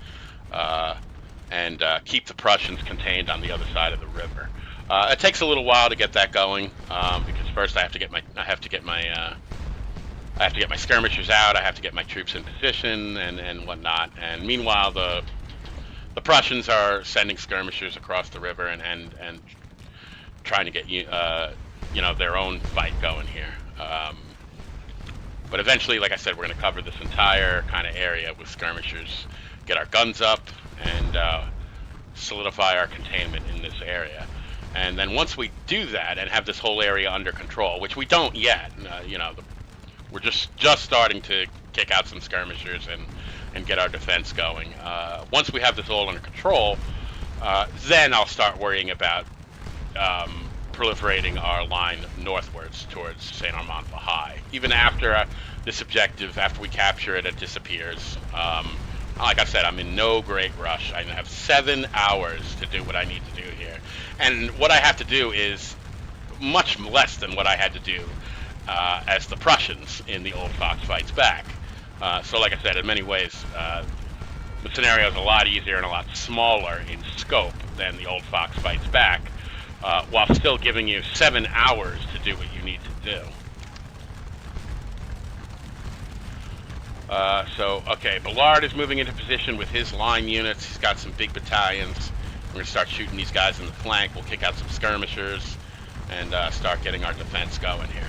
Speaker 1: and keep the Prussians contained on the other side of the river. It takes a little while to get that going, because first I have to get my skirmishers out. I have to get my troops in position and whatnot. And meanwhile, the Prussians are sending skirmishers across the river and trying to get their own fight going here. But eventually, like I said, we're going to cover this entire kind of area with skirmishers, get our guns up, and solidify our containment in this area. And then once we do that and have this whole area under control, which we don't yet, we're just starting to kick out some skirmishers and get our defense going. Once we have this all under control, then I'll start worrying about proliferating our line northwards towards Saint Armand High. Even after this objective, after we capture it, it disappears. Like I said, I'm in no great rush. I have 7 hours to do what I need to do here. And what I have to do is much less than what I had to do as the Prussians in the old Fox Fights Back. So like I said, in many ways, the scenario is a lot easier and a lot smaller in scope than the Old Fox Fights Back, while still giving you 7 hours to do what you need to do. Okay, Ballard is moving into position with his line units. He's got some big battalions. We're going to start shooting these guys in the flank. We'll kick out some skirmishers and start getting our defense going here.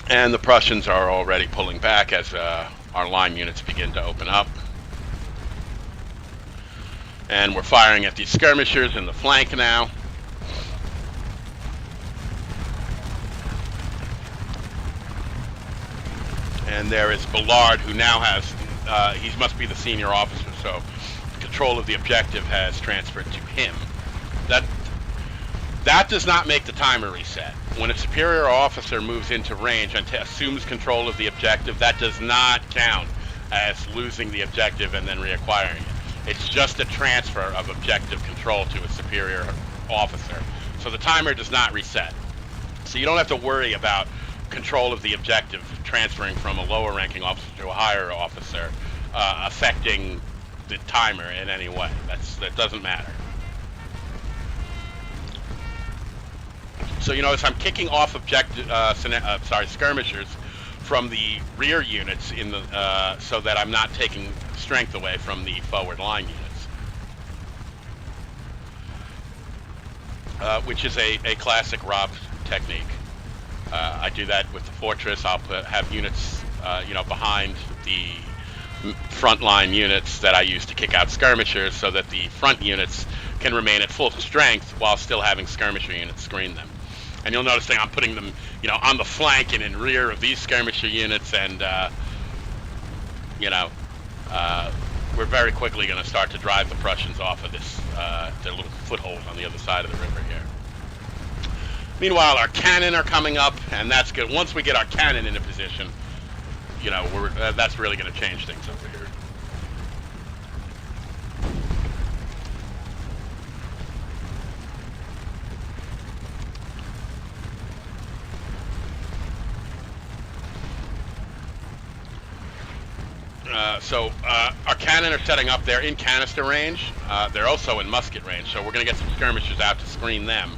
Speaker 1: And the Prussians are already pulling back as our line units begin to open up. And we're firing at these skirmishers in the flank now. And there is Ballard, who now has, he must be the senior officer, so control of the objective has transferred to him. That does not make the timer reset. When a superior officer moves into range and assumes control of the objective, that does not count as losing the objective and then reacquiring it. It's just a transfer of objective control to a superior officer. So the timer does not reset. So you don't have to worry about control of the objective transferring from a lower ranking officer to a higher officer affecting the timer in any way. That doesn't matter. So you notice I'm kicking off skirmishers from the rear units in the so that I'm not taking strength away from the forward line units, which is a classic Rob technique. I do that with the fortress. I'll have units, behind the front line units that I use to kick out skirmishers, so that the front units can remain at full strength while still having skirmisher units screen them. And you'll notice that I'm putting them, on the flank and in rear of these skirmisher units, and we're very quickly going to start to drive the Prussians off of this their little foothold on the other side of the river here. Meanwhile, our cannon are coming up, and that's good. Once we get our cannon into position, that's really going to change things over here. Our cannon are setting up. They're in canister range. They're also in musket range, so we're going to get some skirmishers out to screen them,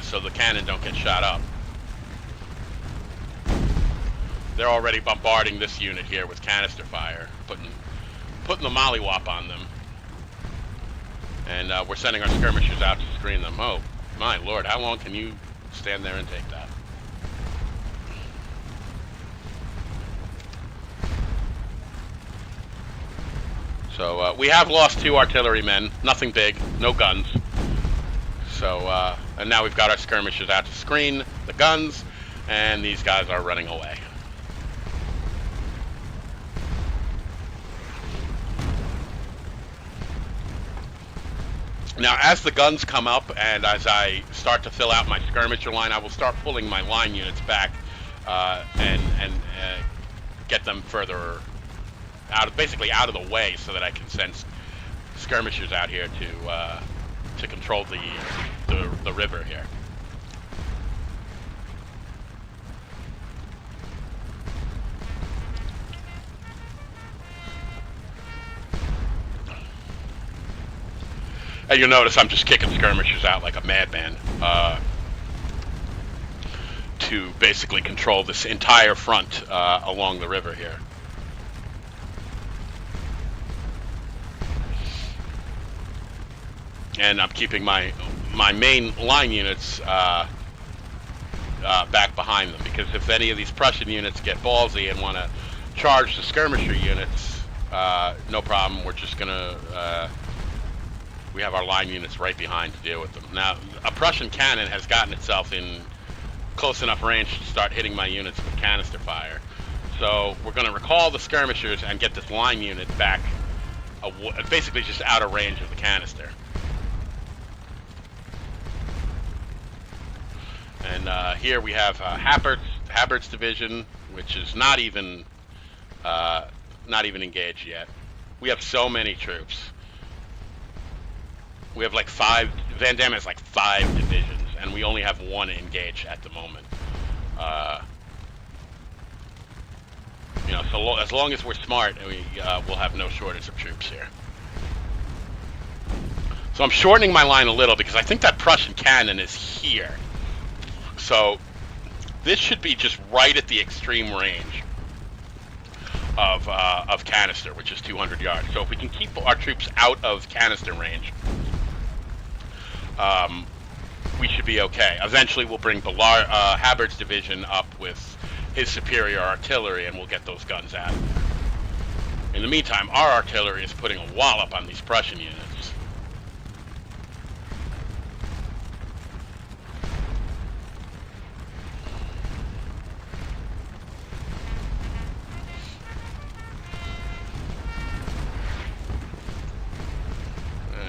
Speaker 1: so the cannon don't get shot up. They're already bombarding this unit here with canister fire, putting the mollywop on them. And we're sending our skirmishers out to screen them. Oh, my lord, how long can you stand there and take that? So we have lost 2 artillerymen, nothing big, no guns. So, and now we've got our skirmishers out to screen the guns, and these guys are running away. Now, as the guns come up and as I start to fill out my skirmisher line, I will start pulling my line units back and get them further basically out of the way, so that I can send skirmishers out here to control the river here. And you'll notice I'm just kicking skirmishers out like a madman to basically control this entire front along the river here. And I'm keeping my main line units back behind them, because if any of these Prussian units get ballsy and want to charge the skirmisher units, no problem. We're just gonna we have our line units right behind to deal with them. Now, a Prussian cannon has gotten itself in close enough range to start hitting my units with canister fire. So we're going to recall the skirmishers and get this line unit back, basically just out of range of the canister. And here we have Habert's division, which is not even engaged yet. We have so many troops. We have like 5. Van Damme has like 5 divisions, and we only have 1 engaged at the moment. You know, so as long as we're smart, we'll have no shortage of troops here. So I'm shortening my line a little because I think that Prussian cannon is here. So this should be just right at the extreme range of canister, which is 200 yards. So if we can keep our troops out of canister range, we should be okay. Eventually, we'll bring Habert's division up with his superior artillery, and we'll get those guns out. In the meantime, our artillery is putting a wallop on these Prussian units.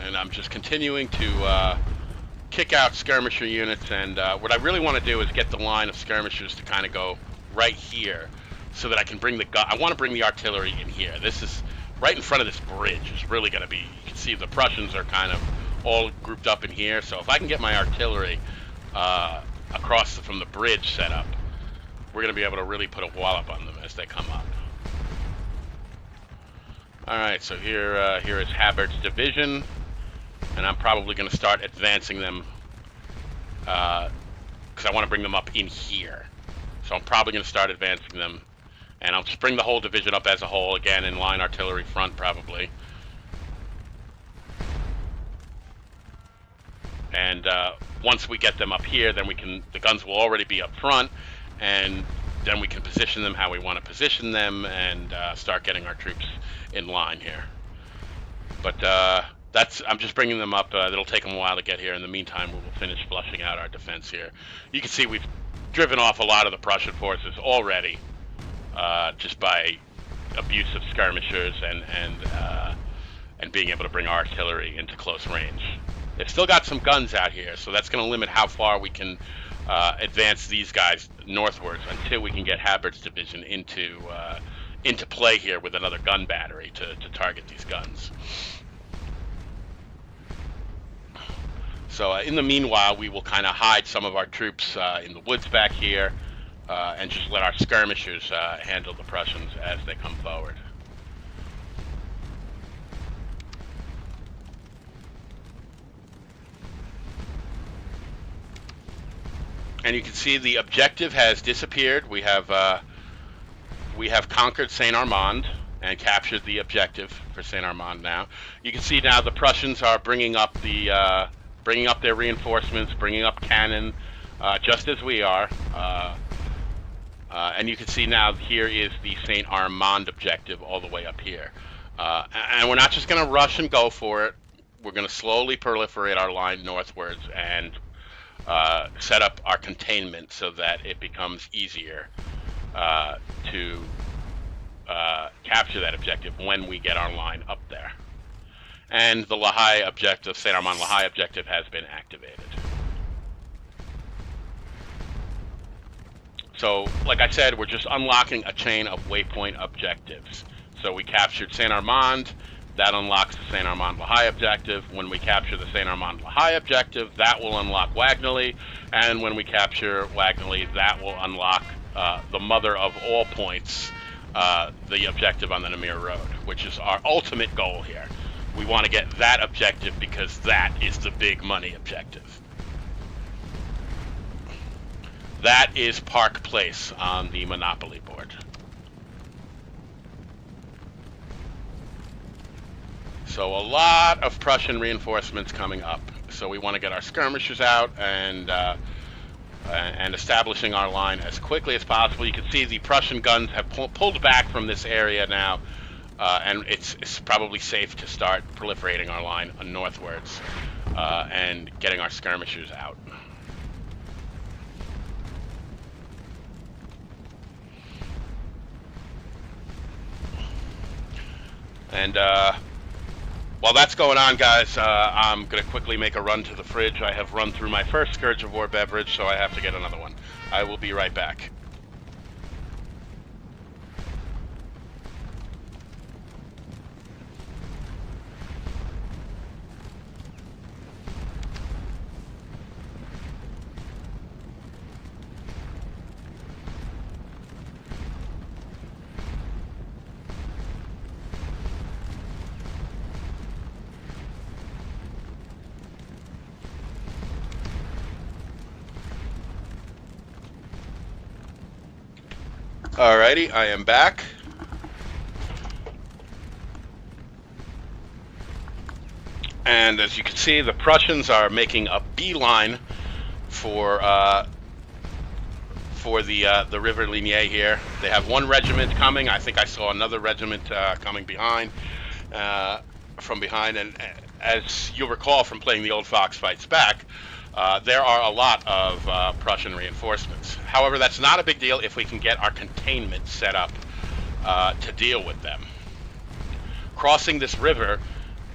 Speaker 1: And I'm just continuing to kick out skirmisher units, and what I really want to do is get the line of skirmishers to kind of go right here so that I can bring I want to bring the artillery in here. This is right in front of this bridge. Is really going to be, you can see the Prussians are kind of all grouped up in here, so if I can get my artillery across from the bridge set up, we're going to be able to really put a wallop on them as they come up. Alright, so here is Habert's division, and I'm probably going to start advancing them because I want to bring them up in here. So I'm probably going to start advancing them, and I'll just bring the whole division up as a whole, again in line artillery front probably. And once we get them up here, then the guns will already be up front, and then we can position them how we want to position them and start getting our troops in line here. But I'm just bringing them up. It'll take them a while to get here. In the meantime, we will finish flushing out our defense here. You can see we've driven off a lot of the Prussian forces already, just by abuse of skirmishers and being able to bring artillery into close range. They've still got some guns out here, so that's going to limit how far we can advance these guys northwards until we can get Habert's division into play here with another gun battery to target these guns. So in the meanwhile, we will kind of hide some of our troops in the woods back here and just let our skirmishers handle the Prussians as they come forward. And you can see the objective has disappeared. We have conquered Saint Armand and captured the objective for Saint Armand now. You can see now the Prussians are bringing up their reinforcements, bringing up cannon, just as we are. And you can see now here is the Saint Armand objective all the way up here. And we're not just going to rush and go for it. We're going to slowly proliferate our line northwards and set up our containment so that it becomes easier to capture that objective when we get our line up there. And the Lahai objective, Saint Armand Lahai objective, has been activated. So, like I said, we're just unlocking a chain of waypoint objectives. So we captured Saint Armand, that unlocks the Saint Armand Lahai objective. When we capture the Saint Armand Lahai objective, that will unlock Wagnally, and when we capture Wagnally, that will unlock the mother of all points, the objective on the Namur Road, which is our ultimate goal here. We want to get that objective because that is the big money objective. That is Park Place on the Monopoly board. So a lot of Prussian reinforcements coming up. So we want to get our skirmishers out and establishing our line as quickly as possible. You can see the Prussian guns have pulled back from this area now. And it's probably safe to start proliferating our line northwards and getting our skirmishers out. And While that's going on, guys, I'm going to quickly make a run to the fridge. I have run through my first Scourge of War beverage, so I have to get another one. I will be right back. Alrighty, I am back. And as you can see, the Prussians are making a beeline for the River Ligny here. They have one regiment coming. I think I saw another regiment coming behind, from behind. And as you'll recall from playing the old Fox Fights Back, there are a lot of Prussian reinforcements. However, that's not a big deal if we can get our containment set up to deal with them. Crossing this river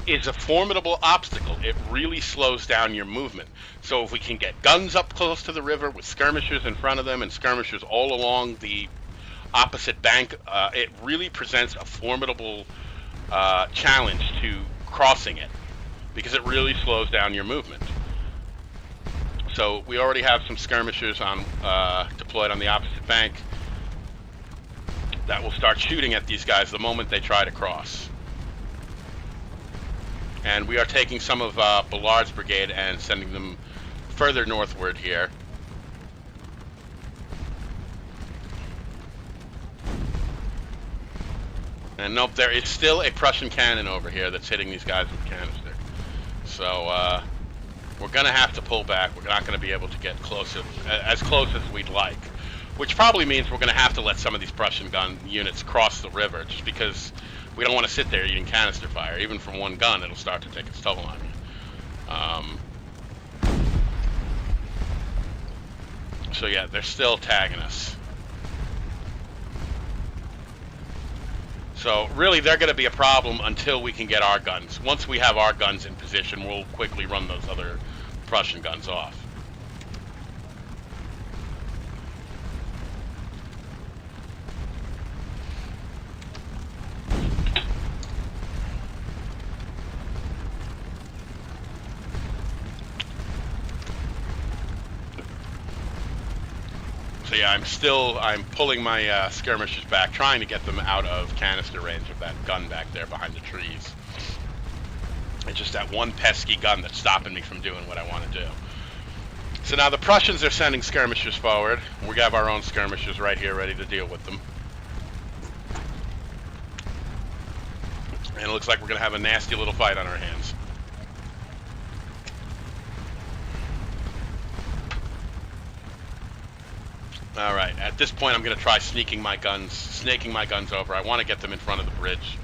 Speaker 1: is a formidable obstacle. It really slows down your movement. So if we can get guns up close to the river with skirmishers in front of them and skirmishers all along the opposite bank, it really presents a formidable challenge to crossing it, because it really slows down your movement. So we already have some skirmishers on deployed on the opposite bank that will start shooting at these guys the moment they try to cross. And we are taking some of Ballard's brigade and sending them further northward here. And nope, there is still a Prussian cannon over here that's hitting these guys with canister. So we're going to have to pull back. We're not going to be able to get as close as we'd like. Which probably means we're going to have to let some of these Prussian gun units cross the river, just because we don't want to sit there eating canister fire. Even from one gun, it'll start to take its toll on you. So yeah, they're still tagging us. So really, they're going to be a problem until we can get our guns. Once we have our guns in position, we'll quickly run those other Prussian guns off. So yeah, I'm pulling my skirmishers back, trying to get them out of canister range of that gun back there behind the trees. It's just that one pesky gun that's stopping me from doing what I want to do. So now the Prussians are sending skirmishers forward. We have our own skirmishers right here ready to deal with them. And it looks like we're going to have a nasty little fight on our hands. All right, at this point I'm going to try snaking my guns over. I want to get them in front of the bridge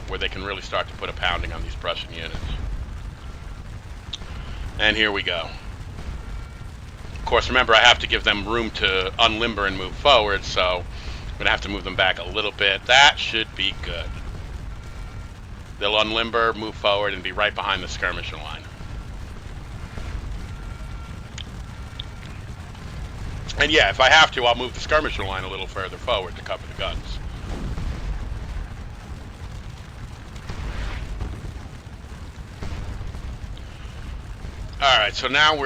Speaker 1: where they can really start to put a pounding on these Prussian units. And here we go. Of course, remember, I have to give them room to unlimber and move forward, so I'm going to have to move them back a little bit. That should be good. They'll unlimber, move forward, and be right behind the skirmisher line. And yeah, if I have to, I'll move the skirmisher line a little further forward to cover the guns. Alright, so now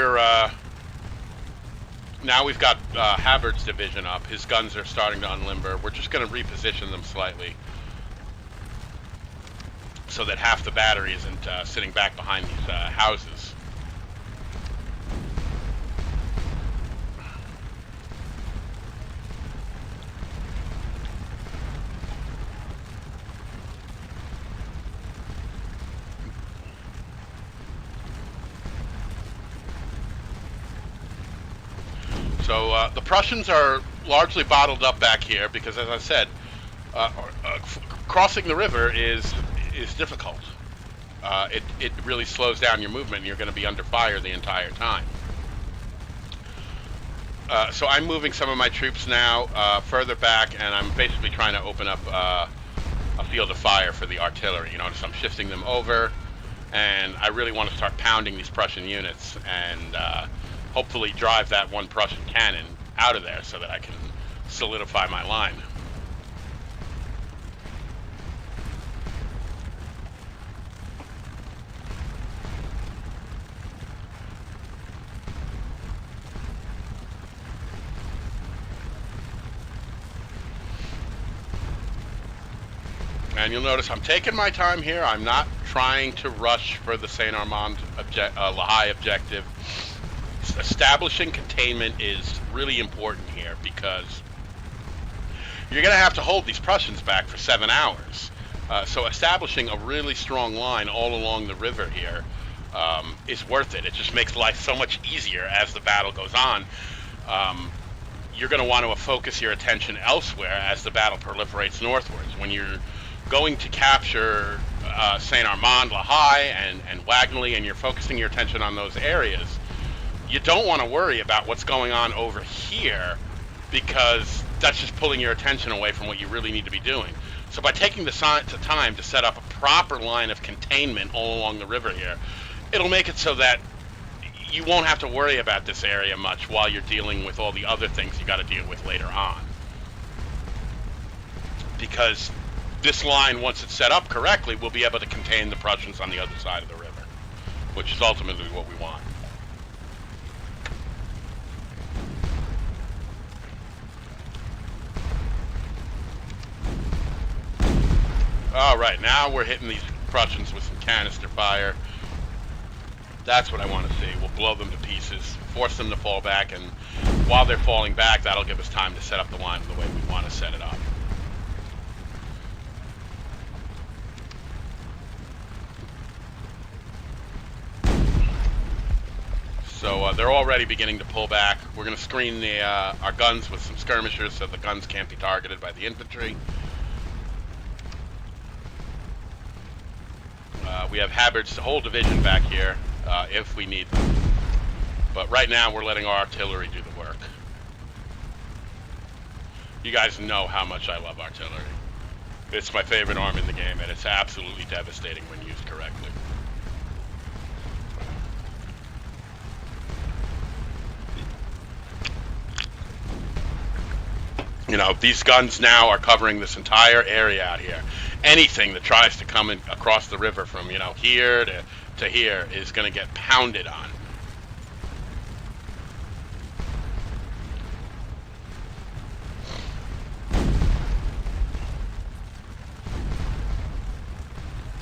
Speaker 1: we've got Havard's division up. His guns are starting to unlimber. We're just going to reposition them slightly so that half the battery isn't sitting back behind these houses. So the Prussians are largely bottled up back here because, as I said, crossing the river is difficult. It really slows down your movement, and you're going to be under fire the entire time. So I'm moving some of my troops now further back, and I'm basically trying to open up a field of fire for the artillery. You notice I'm shifting them over, and I really want to start pounding these Prussian units and hopefully drive that one Prussian cannon out of there so that I can solidify my line. And you'll notice I'm taking my time here. I'm not trying to rush for the Saint Armand La objective. Establishing containment is really important here because you're going to have to hold these Prussians back for 7 hours. So establishing a really strong line all along the river here is worth it. It just makes life so much easier as the battle goes on. You're going to want to focus your attention elsewhere as the battle proliferates northwards. When you're going to capture Saint Armand, La and Wagnally, and you're focusing your attention on those areas, you don't want to worry about what's going on over here because that's just pulling your attention away from what you really need to be doing. So by taking the time to set up a proper line of containment all along the river here, it'll make it so that you won't have to worry about this area much while you're dealing with all the other things you got to deal with later on. Because this line, once it's set up correctly, will be able to contain the Prussians on the other side of the river, which is ultimately what we want. All right, now we're hitting these Prussians with some canister fire. That's what I want to see. We'll blow them to pieces, force them to fall back, and while they're falling back, that'll give us time to set up the line the way we want to set it up. So they're already beginning to pull back. We're going to screen our guns with some skirmishers so the guns can't be targeted by the infantry. We have Habert's whole division back here if we need them. But right now we're letting our artillery do the work. You guys know how much I love artillery. It's my favorite arm in the game, and it's absolutely devastating when used correctly. You know, these guns now are covering this entire area out here. Anything that tries to come in across the river from, you know, here to here is going to get pounded on.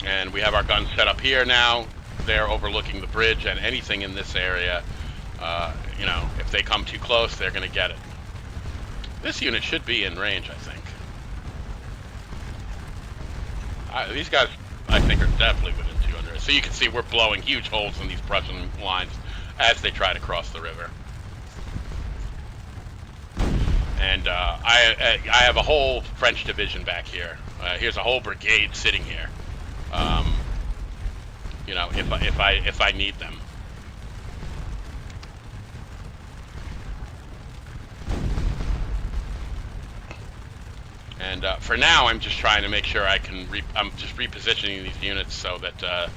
Speaker 1: And we have our guns set up here now. They're overlooking the bridge, and anything in this area, you know, if they come too close, they're going to get it. This unit should be in range, I think. These guys, I think, are definitely within 200. So you can see we're blowing huge holes in these Prussian lines as they try to cross the river. And I have a whole French division back here. Here's a whole brigade sitting here. You know, if I need them. And for now, I'm just trying to make sure I can. I'm just repositioning these units so that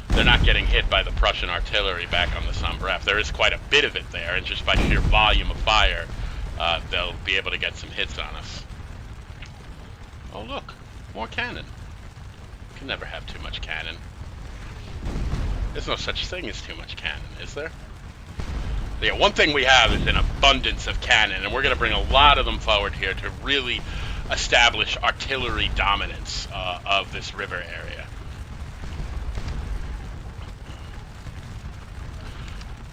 Speaker 1: they're not getting hit by the Prussian artillery back on the Sambref. There is quite a bit of it there, and just by sheer volume of fire, they'll be able to get some hits on us. Oh look, more cannon. You can never have too much cannon. There's no such thing as too much cannon, is there? Yeah, one thing we have is an abundance of cannon, and we're going to bring a lot of them forward here to really establish artillery dominance of this river area.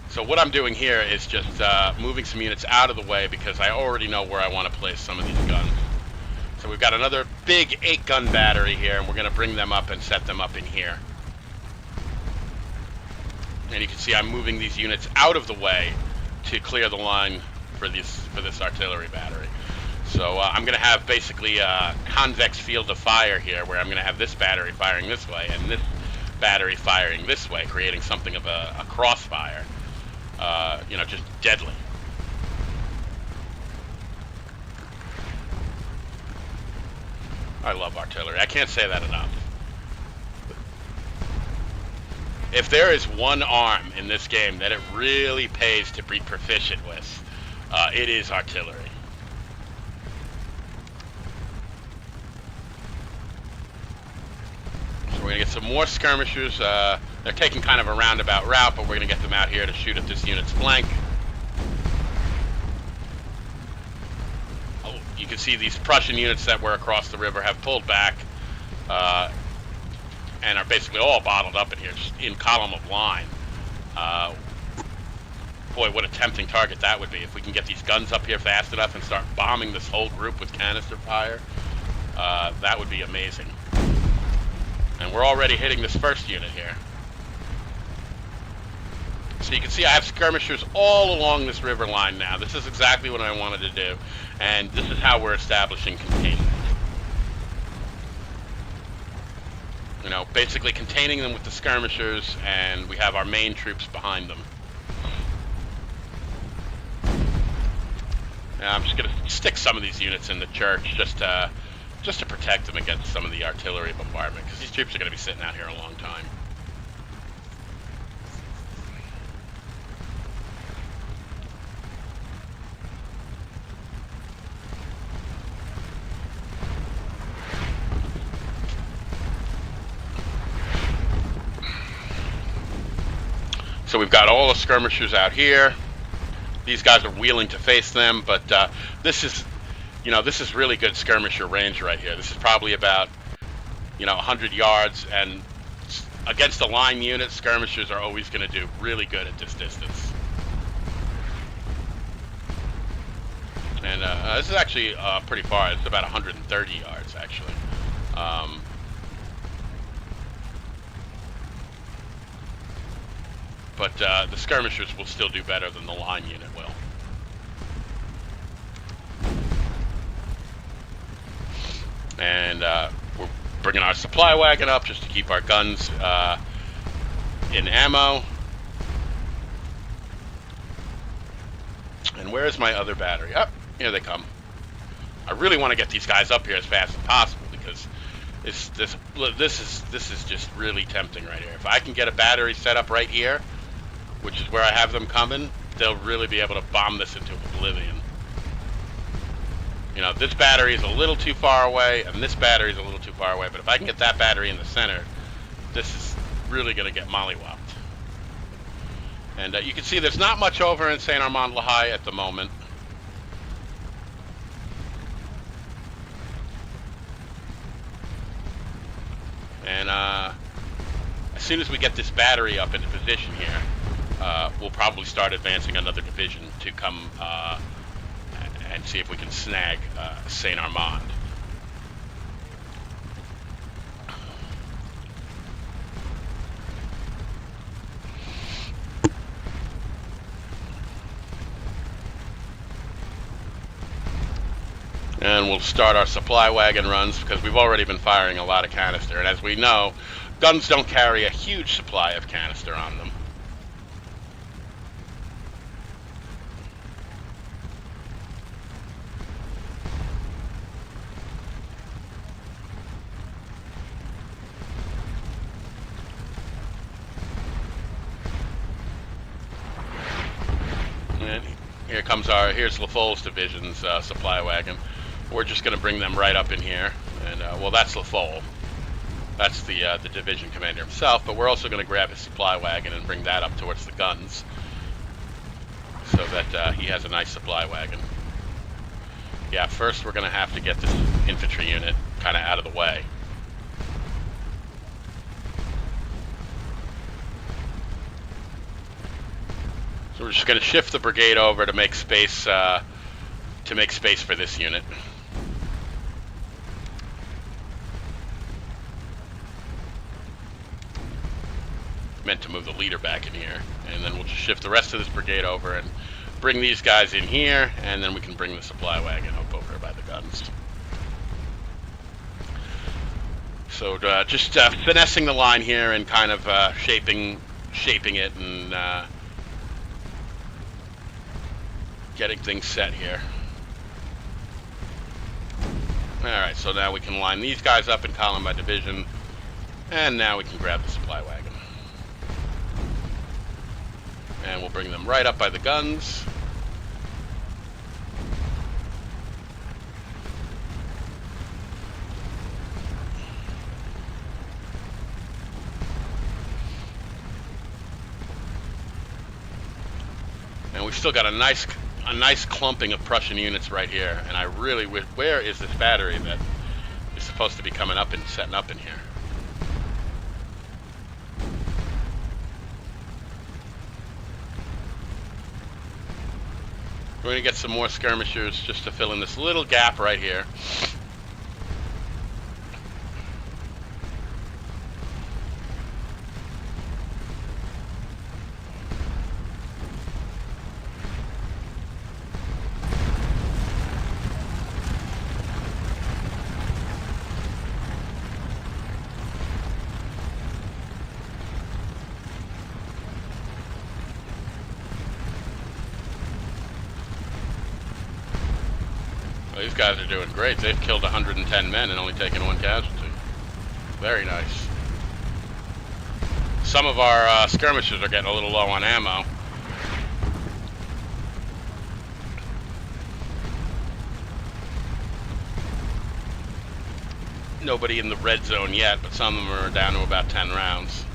Speaker 1: So what I'm doing here is just moving some units out of the way because I already know where I want to place some of these guns. So we've got another big 8-gun battery here, and we're going to bring them up and set them up in here. And you can see I'm moving these units out of the way to clear the line for this artillery battery. So I'm going to have basically a convex field of fire here, where I'm going to have this battery firing this way and this battery firing this way, creating something of a crossfire. You know, just deadly. I love artillery. I can't say that enough. If there is one arm in this game that it really pays to be proficient with, it is artillery. So we're going to get some more skirmishers. They're taking kind of a roundabout route, but we're going to get them out here to shoot at this unit's flank. Oh, you can see these Prussian units that were across the river have pulled back. And are basically all bottled up in here, just in column of line. Boy, what a tempting target that would be if we can get these guns up here fast enough and start bombing this whole group with canister fire. That would be amazing. And we're already hitting this first unit here. So you can see I have skirmishers all along this river line now. This is exactly what I wanted to do. And this is how we're establishing containment. You know, basically containing them with the skirmishers, and we have our main troops behind them. Now, I'm just going to stick some of these units in the church just to protect them against some of the artillery bombardment, because these troops are going to be sitting out here a long time. So we've got all the skirmishers out here. These guys are wheeling to face them, but this is, you know, this is really good skirmisher range right here. This is probably about, you know, 100 yards, and against a line unit, skirmishers are always going to do really good at this distance. And this is actually pretty far. It's about 130 yards, actually. But the skirmishers will still do better than the line unit will. And we're bringing our supply wagon up just to keep our guns in ammo. And where's my other battery? Oh, here they come. I really want to get these guys up here as fast as possible, because this is just really tempting right here. If I can get a battery set up right here, which is where I have them coming, they'll really be able to bomb this into oblivion. You know, this battery is a little too far away, and this battery is a little too far away, but if I can get that battery in the center, this is really going to get mollywopped. And you can see there's not much over in St. Armand Ligny at the moment. And as soon as we get this battery up into position here, we'll probably start advancing another division to come and see if we can snag St. Armand. And we'll start our supply wagon runs, because we've already been firing a lot of canister. And as we know, guns don't carry a huge supply of canister on them. And here comes here's LaFoll's division's supply wagon. We're just going to bring them right up in here, and well, that's LaFoll. That's the division commander himself, but we're also going to grab his supply wagon and bring that up towards the guns, so that he has a nice supply wagon. Yeah, first we're going to have to get this infantry unit kind of out of the way. So we're just going to shift the brigade over to make space for this unit. Meant to move the leader back in here, and then we'll just shift the rest of this brigade over and bring these guys in here, and then we can bring the supply wagon up over by the guns. So just finessing the line here and kind of shaping it and getting things set here. Alright, so now we can line these guys up in column by division. And now we can grab the supply wagon. And we'll bring them right up by the guns. And we've still got a nice clumping of Prussian units right here. And I really wish, where is this battery that is supposed to be coming up and setting up in here? We're going to get some more skirmishers just to fill in this little gap right here. These guys are doing great. They've killed 110 men and only taken 1 casualty. Very nice. Some of our skirmishers are getting a little low on ammo. Nobody in the red zone yet, but some of them are down to about 10 rounds.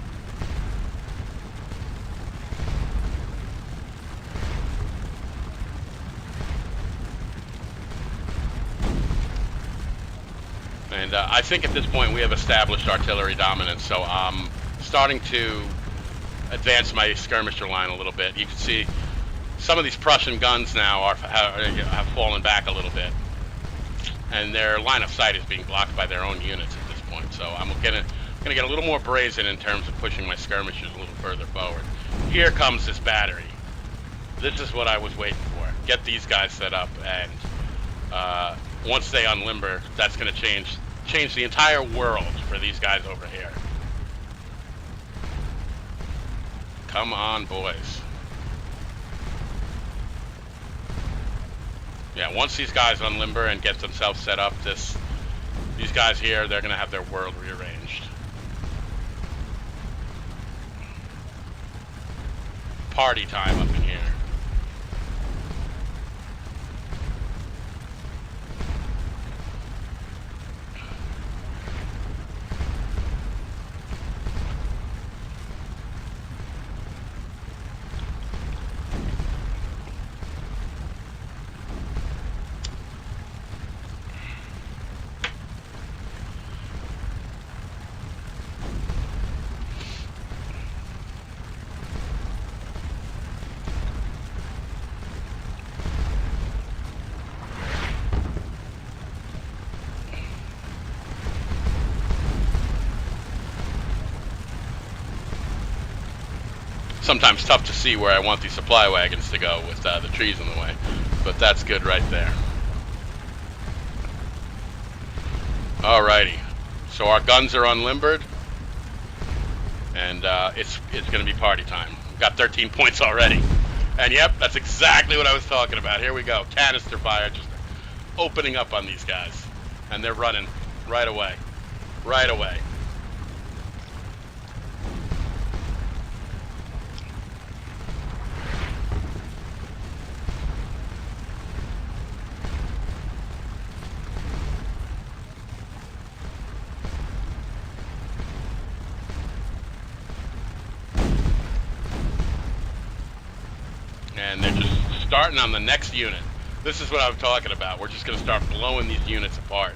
Speaker 1: And I think at this point we have established artillery dominance, so I'm starting to advance my skirmisher line a little bit. You can see some of these Prussian guns now have fallen back a little bit, and their line of sight is being blocked by their own units at this point. So I'm gonna get a little more brazen in terms of pushing my skirmishers a little further forward. Here comes this battery. This is what I was waiting for. Get these guys set up, and once they unlimber, that's going to change the entire world for these guys over here. Come on, boys. Yeah, once these guys unlimber and get themselves set up, these guys here, they're going to have their world rearranged. Party time up in here. Sometimes tough to see where I want these supply wagons to go with the trees in the way, but that's good right there. Alrighty, so our guns are unlimbered, and it's going to be party time. We've got 13 points already, and yep, that's exactly what I was talking about. Here we go, canister fire just opening up on these guys, and they're running right away, right away. And they're just starting on the next unit. This is what I'm talking about. We're just going to start blowing these units apart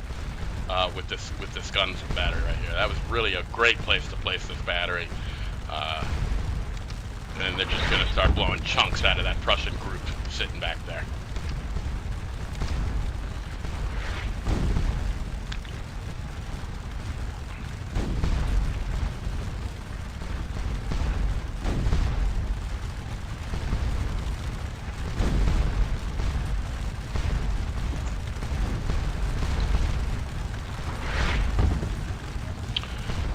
Speaker 1: with this guns battery right here. That was really a great place to place this battery. And they're just going to start blowing chunks out of that Prussian group sitting back there.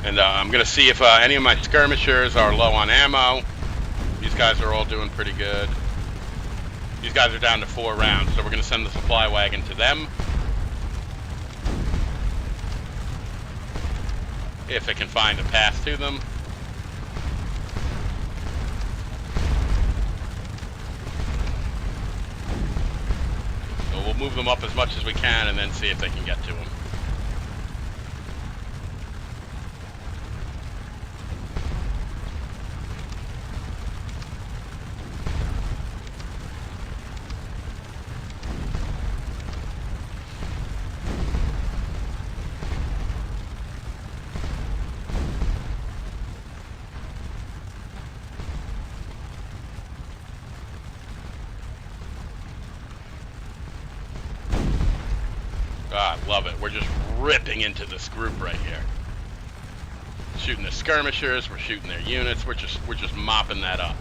Speaker 1: And I'm going to see if any of my skirmishers are low on ammo. These guys are all doing pretty good. These guys are down to 4 rounds, so we're going to send the supply wagon to them. if it can find a path to them. So we'll move them up as much as we can and then see if they can get to them. God, love it. We're just ripping into this group right here. Shooting the skirmishers, we're shooting their units, we're just mopping that up.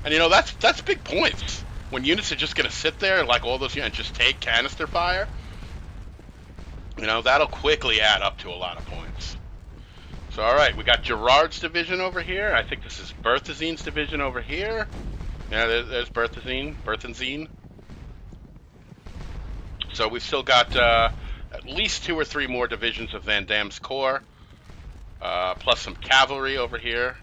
Speaker 1: And you know, that's big points. When units are just going to sit there, like all those units, and just take canister fire, you know, that'll quickly add up to a lot of points. So, all right, we got Gerard's division over here. I think this is Berthazine's division over here. Yeah, there's Berthazine. So we've still got at least 2 or 3 more divisions of Van Damme's corps, plus some cavalry over here.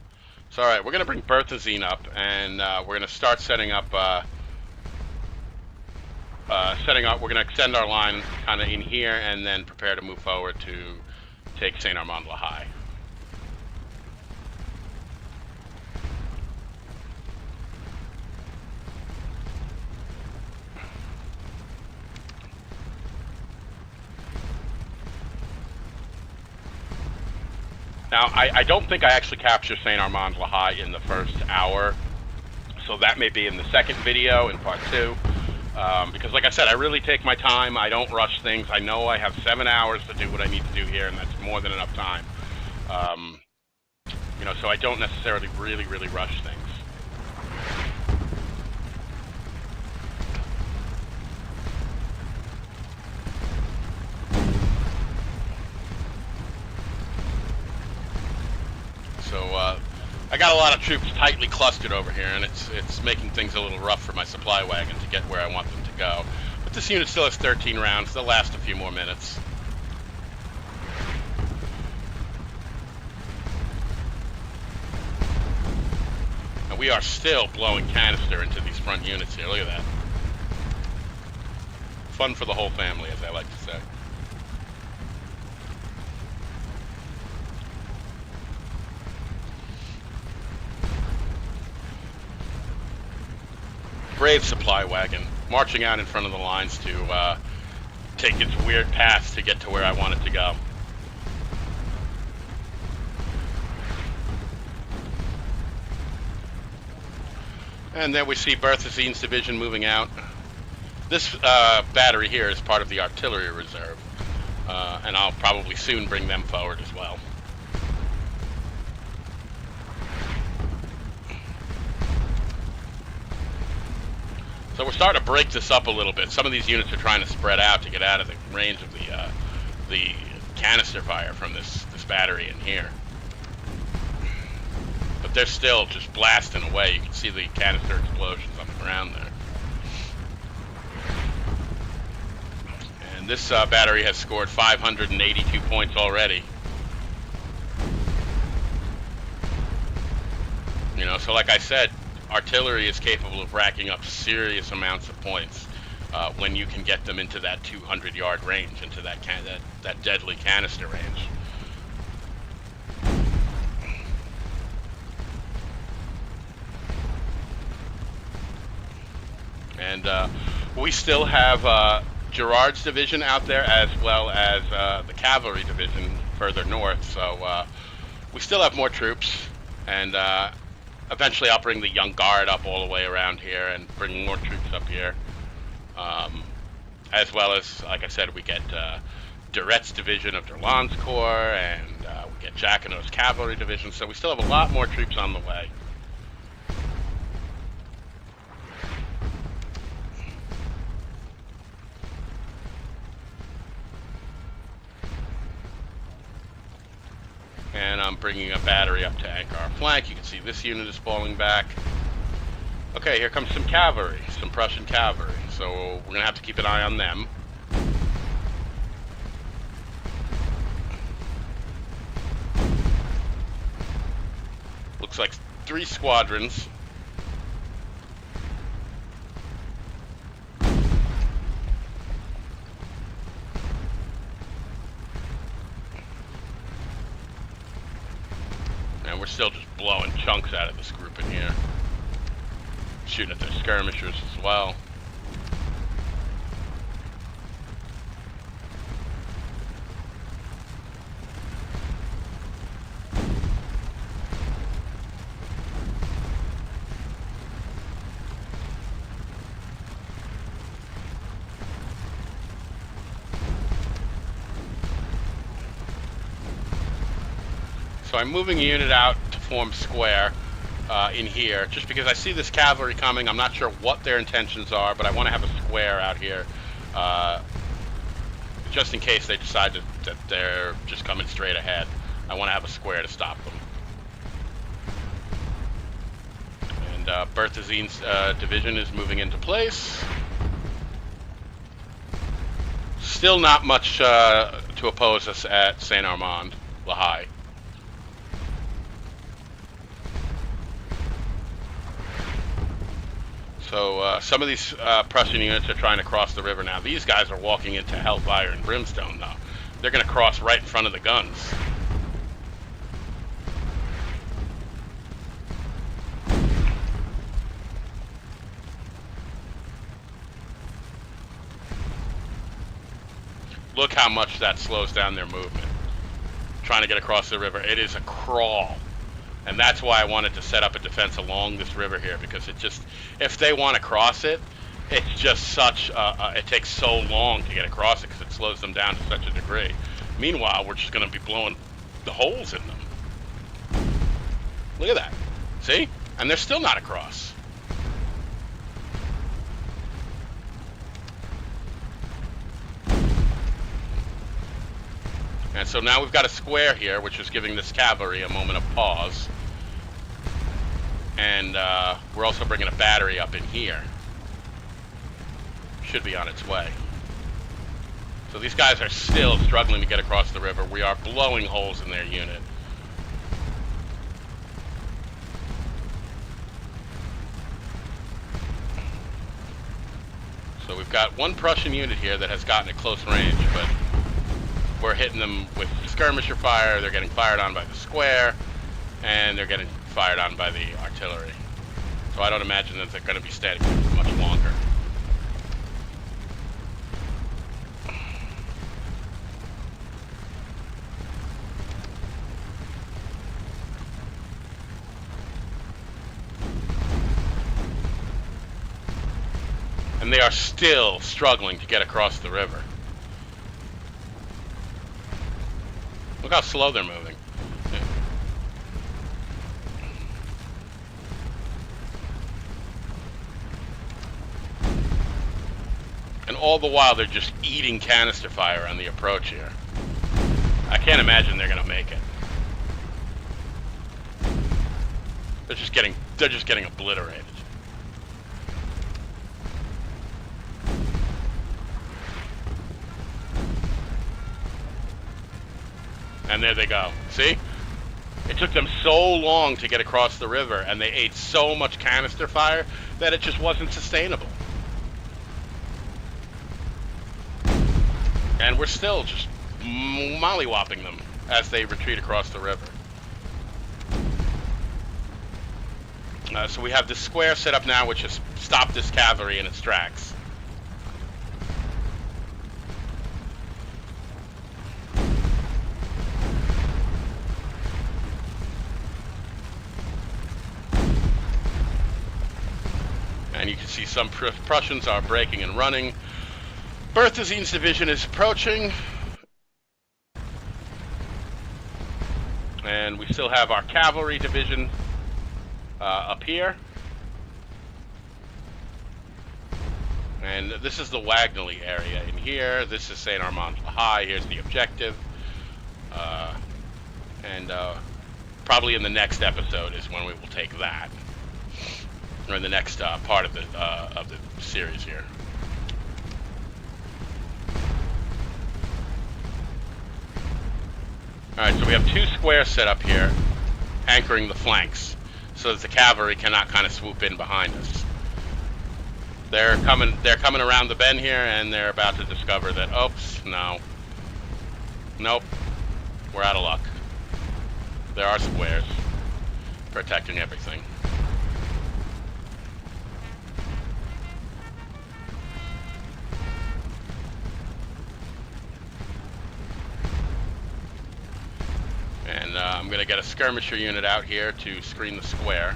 Speaker 1: So, all right, we're going to bring Berthazine up, and we're going to start setting up. We're going to extend our line kind of in here and then prepare to move forward to take Saint Armand La Haye. Now, I don't think I actually captured Saint Armand La Haye in the first hour, so that may be in the second video in part 2. Because like I said, I really take my time. I don't rush things. I know I have 7 hours to do what I need to do here, and that's more than enough time. You know, so I don't necessarily really rush things. So I got a lot of troops tightly clustered over here, and it's making things a little rough for my supply wagon to get where I want them to go. But this unit still has 13 rounds. They'll last a few more minutes. And we are still blowing canister into these front units here. Look at that. Fun for the whole family, as I like to say. Brave supply wagon, marching out in front of the lines to take its weird path to get to where I want it to go. And then we see Berthazine's division moving out. This battery here is part of the artillery reserve, and I'll probably soon bring them forward as well. So we're starting to break this up a little bit. Some of these units are trying to spread out to get out of the range of the canister fire from this battery in here. But they're still just blasting away. You can see the canister explosions on the ground there. And this battery has scored 582 points already. You know, so like I said, artillery is capable of racking up serious amounts of points when you can get them into that 200-yard range, into that deadly canister range. And we still have Gerard's division out there, as well as the cavalry division further north. So we still have more troops, and eventually I'll bring the Young Guard up all the way around here and bring more troops up here. As well as, like I said, we get Duret's division of Derland's corps, and we get Jacquinot's cavalry division. So we still have a lot more troops on the way. And I'm bringing a battery up to anchor our flank. You can see this unit is falling back. Okay, here comes some cavalry, some Prussian cavalry. So we're going to have to keep an eye on them. Looks like 3 squadrons. And we're still just blowing chunks out of this group in here. Shooting at their skirmishers as well. So I'm moving a unit out to form square in here, just because I see this cavalry coming. I'm not sure what their intentions are, but I want to have a square out here, just in case they decide that they're just coming straight ahead. I want to have a square to stop them. And Berthazine's division is moving into place. Still not much to oppose us at Saint Armand, Ligny. So some of these Prussian units are trying to cross the river now. These guys are walking into hellfire and brimstone, though. They're going to cross right in front of the guns. Look how much that slows down their movement. Trying to get across the river. It is a crawl. And that's why I wanted to set up a defense along this river here, because it just, if they want to cross it, it's just such, it takes so long to get across it because it slows them down to such a degree. Meanwhile, we're just going to be blowing the holes in them. Look at that. See? And they're still not across. And so now we've got a square here, which is giving this cavalry a moment of pause. And we're also bringing a battery up in here. Should be on its way. So these guys are still struggling to get across the river. We are blowing holes in their unit. So we've got one Prussian unit here that has gotten at close range, but we're hitting them with skirmisher fire. They're getting fired on by the square, and they're getting fired on by the artillery. So I don't imagine that they're going to be standing there for much longer. And they are still struggling to get across the river. Look how slow they're moving. Yeah. And all the while they're just eating canister fire on the approach here. I can't imagine they're gonna make it. They're just getting obliterated. And there they go. See? It took them so long to get across the river, and they ate so much canister fire that it just wasn't sustainable. And we're still just mollywopping them as they retreat across the river. So we have this square set up now, which has stopped this cavalry in its tracks. And you can see some Prussians are breaking and running. Berthazine's division is approaching. And we still have our cavalry division up here. And this is the Wagnally area in here. This is Saint Armand Ligny. Here's the objective. And probably in the next episode is when we will take that, or in the next part of the series here. All right, so we have two squares set up here, anchoring the flanks, so that the cavalry cannot kind of swoop in behind us. They're coming around the bend here, and they're about to discover that, oops, nope, we're out of luck. There are squares protecting everything. And I'm going to get a skirmisher unit out here to screen the square,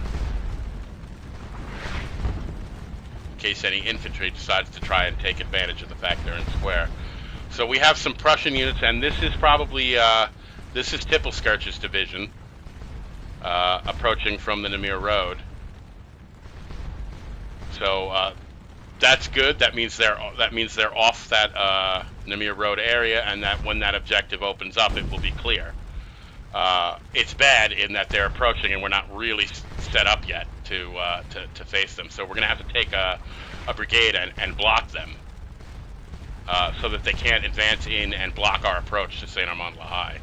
Speaker 1: in case any infantry decides to try and take advantage of the fact they're in square. So we have some Prussian units, and this is probably this is Scourge's division approaching from the Namur Road. So that's good. That means they're off that Namur Road area, and that when that objective opens up, it will be clear. It's bad in that they're approaching, and we're not really set up yet to face them. So we're going to have to take a brigade and block them, so that they can't advance in and block our approach to Saint Armand Ligny.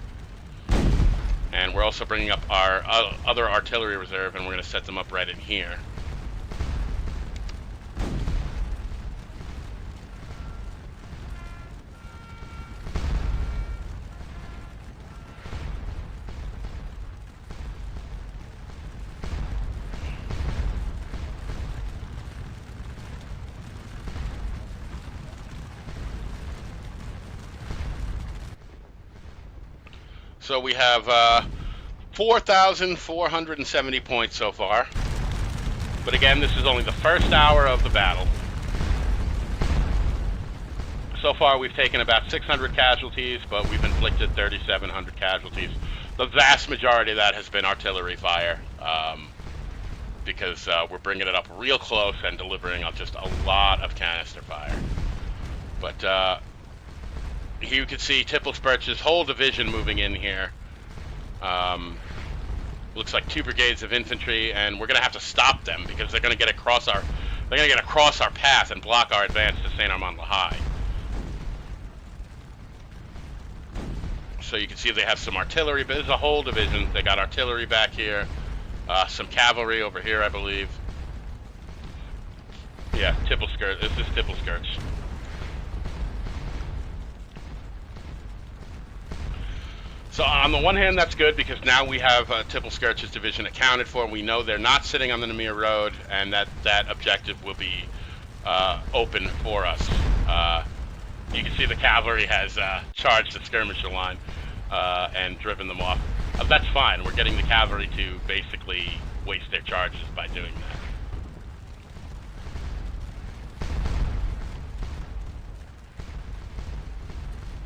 Speaker 1: And we're also bringing up our other artillery reserve, and we're going to set them up right in here. So we have 4,470 points so far. But again, this is only the first hour of the battle. So far we've taken about 600 casualties, but we've inflicted 3,700 casualties. The vast majority of that has been artillery fire, because we're bringing it up real close and delivering just a lot of canister fire. But here you can see Scourge's whole division moving in here. Looks like 2 brigades of infantry, and we're going to have to stop them because they're going to get across our path and block our advance to Saint Armand Ligny. So you can see they have some artillery, but this is a whole division. They got artillery back here, some cavalry over here, I believe. Yeah, Scourge. This is Scourge. So on the one hand, that's good because now we have Scourge's division accounted for, and we know they're not sitting on the Namur Road, and that objective will be open for us. You can see the cavalry has charged the skirmisher line and driven them off. That's fine. We're getting the cavalry to basically waste their charges by doing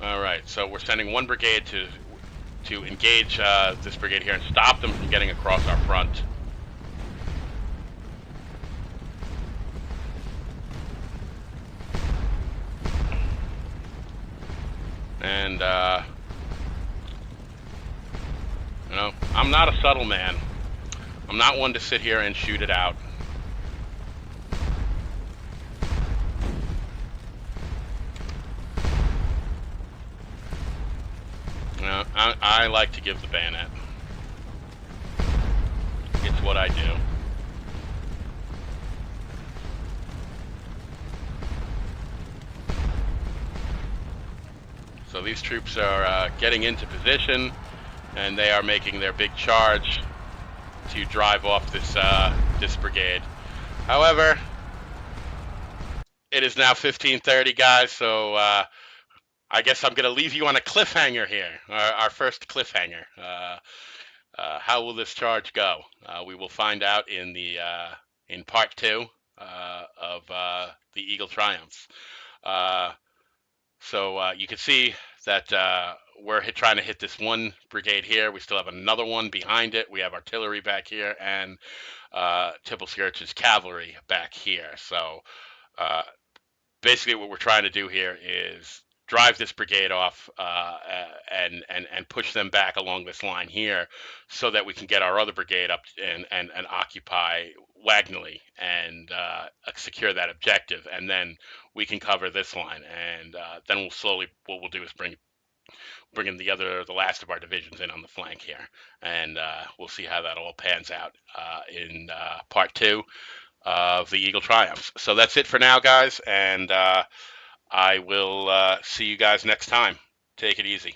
Speaker 1: that. All right, so we're sending 1 brigade to engage this brigade here and stop them from getting across our front. And you know, I'm not a subtle man. I'm not one to sit here and shoot it out. I like to give the bayonet. It's what I do. So these troops are getting into position, and they are making their big charge to drive off this brigade. However, it is now 15:30, guys, so I guess I'm going to leave you on a cliffhanger here, our first cliffhanger. How will this charge go? We will find out in part 2 of the Eagle Triumphs. So you can see that we're trying to hit this 1 brigade here. We still have another one behind it. We have artillery back here and Scourge's cavalry back here. So basically what we're trying to do here is drive this brigade off and push them back along this line here, so that we can get our other brigade up and occupy Wagnally and secure that objective, and then we can cover this line, and then we'll slowly, what we'll do is bring in the last of our divisions in on the flank here, and we'll see how that all pans out in part two of the Eagle Triumphs. So that's it for now, guys, and I will see you guys next time. Take it easy.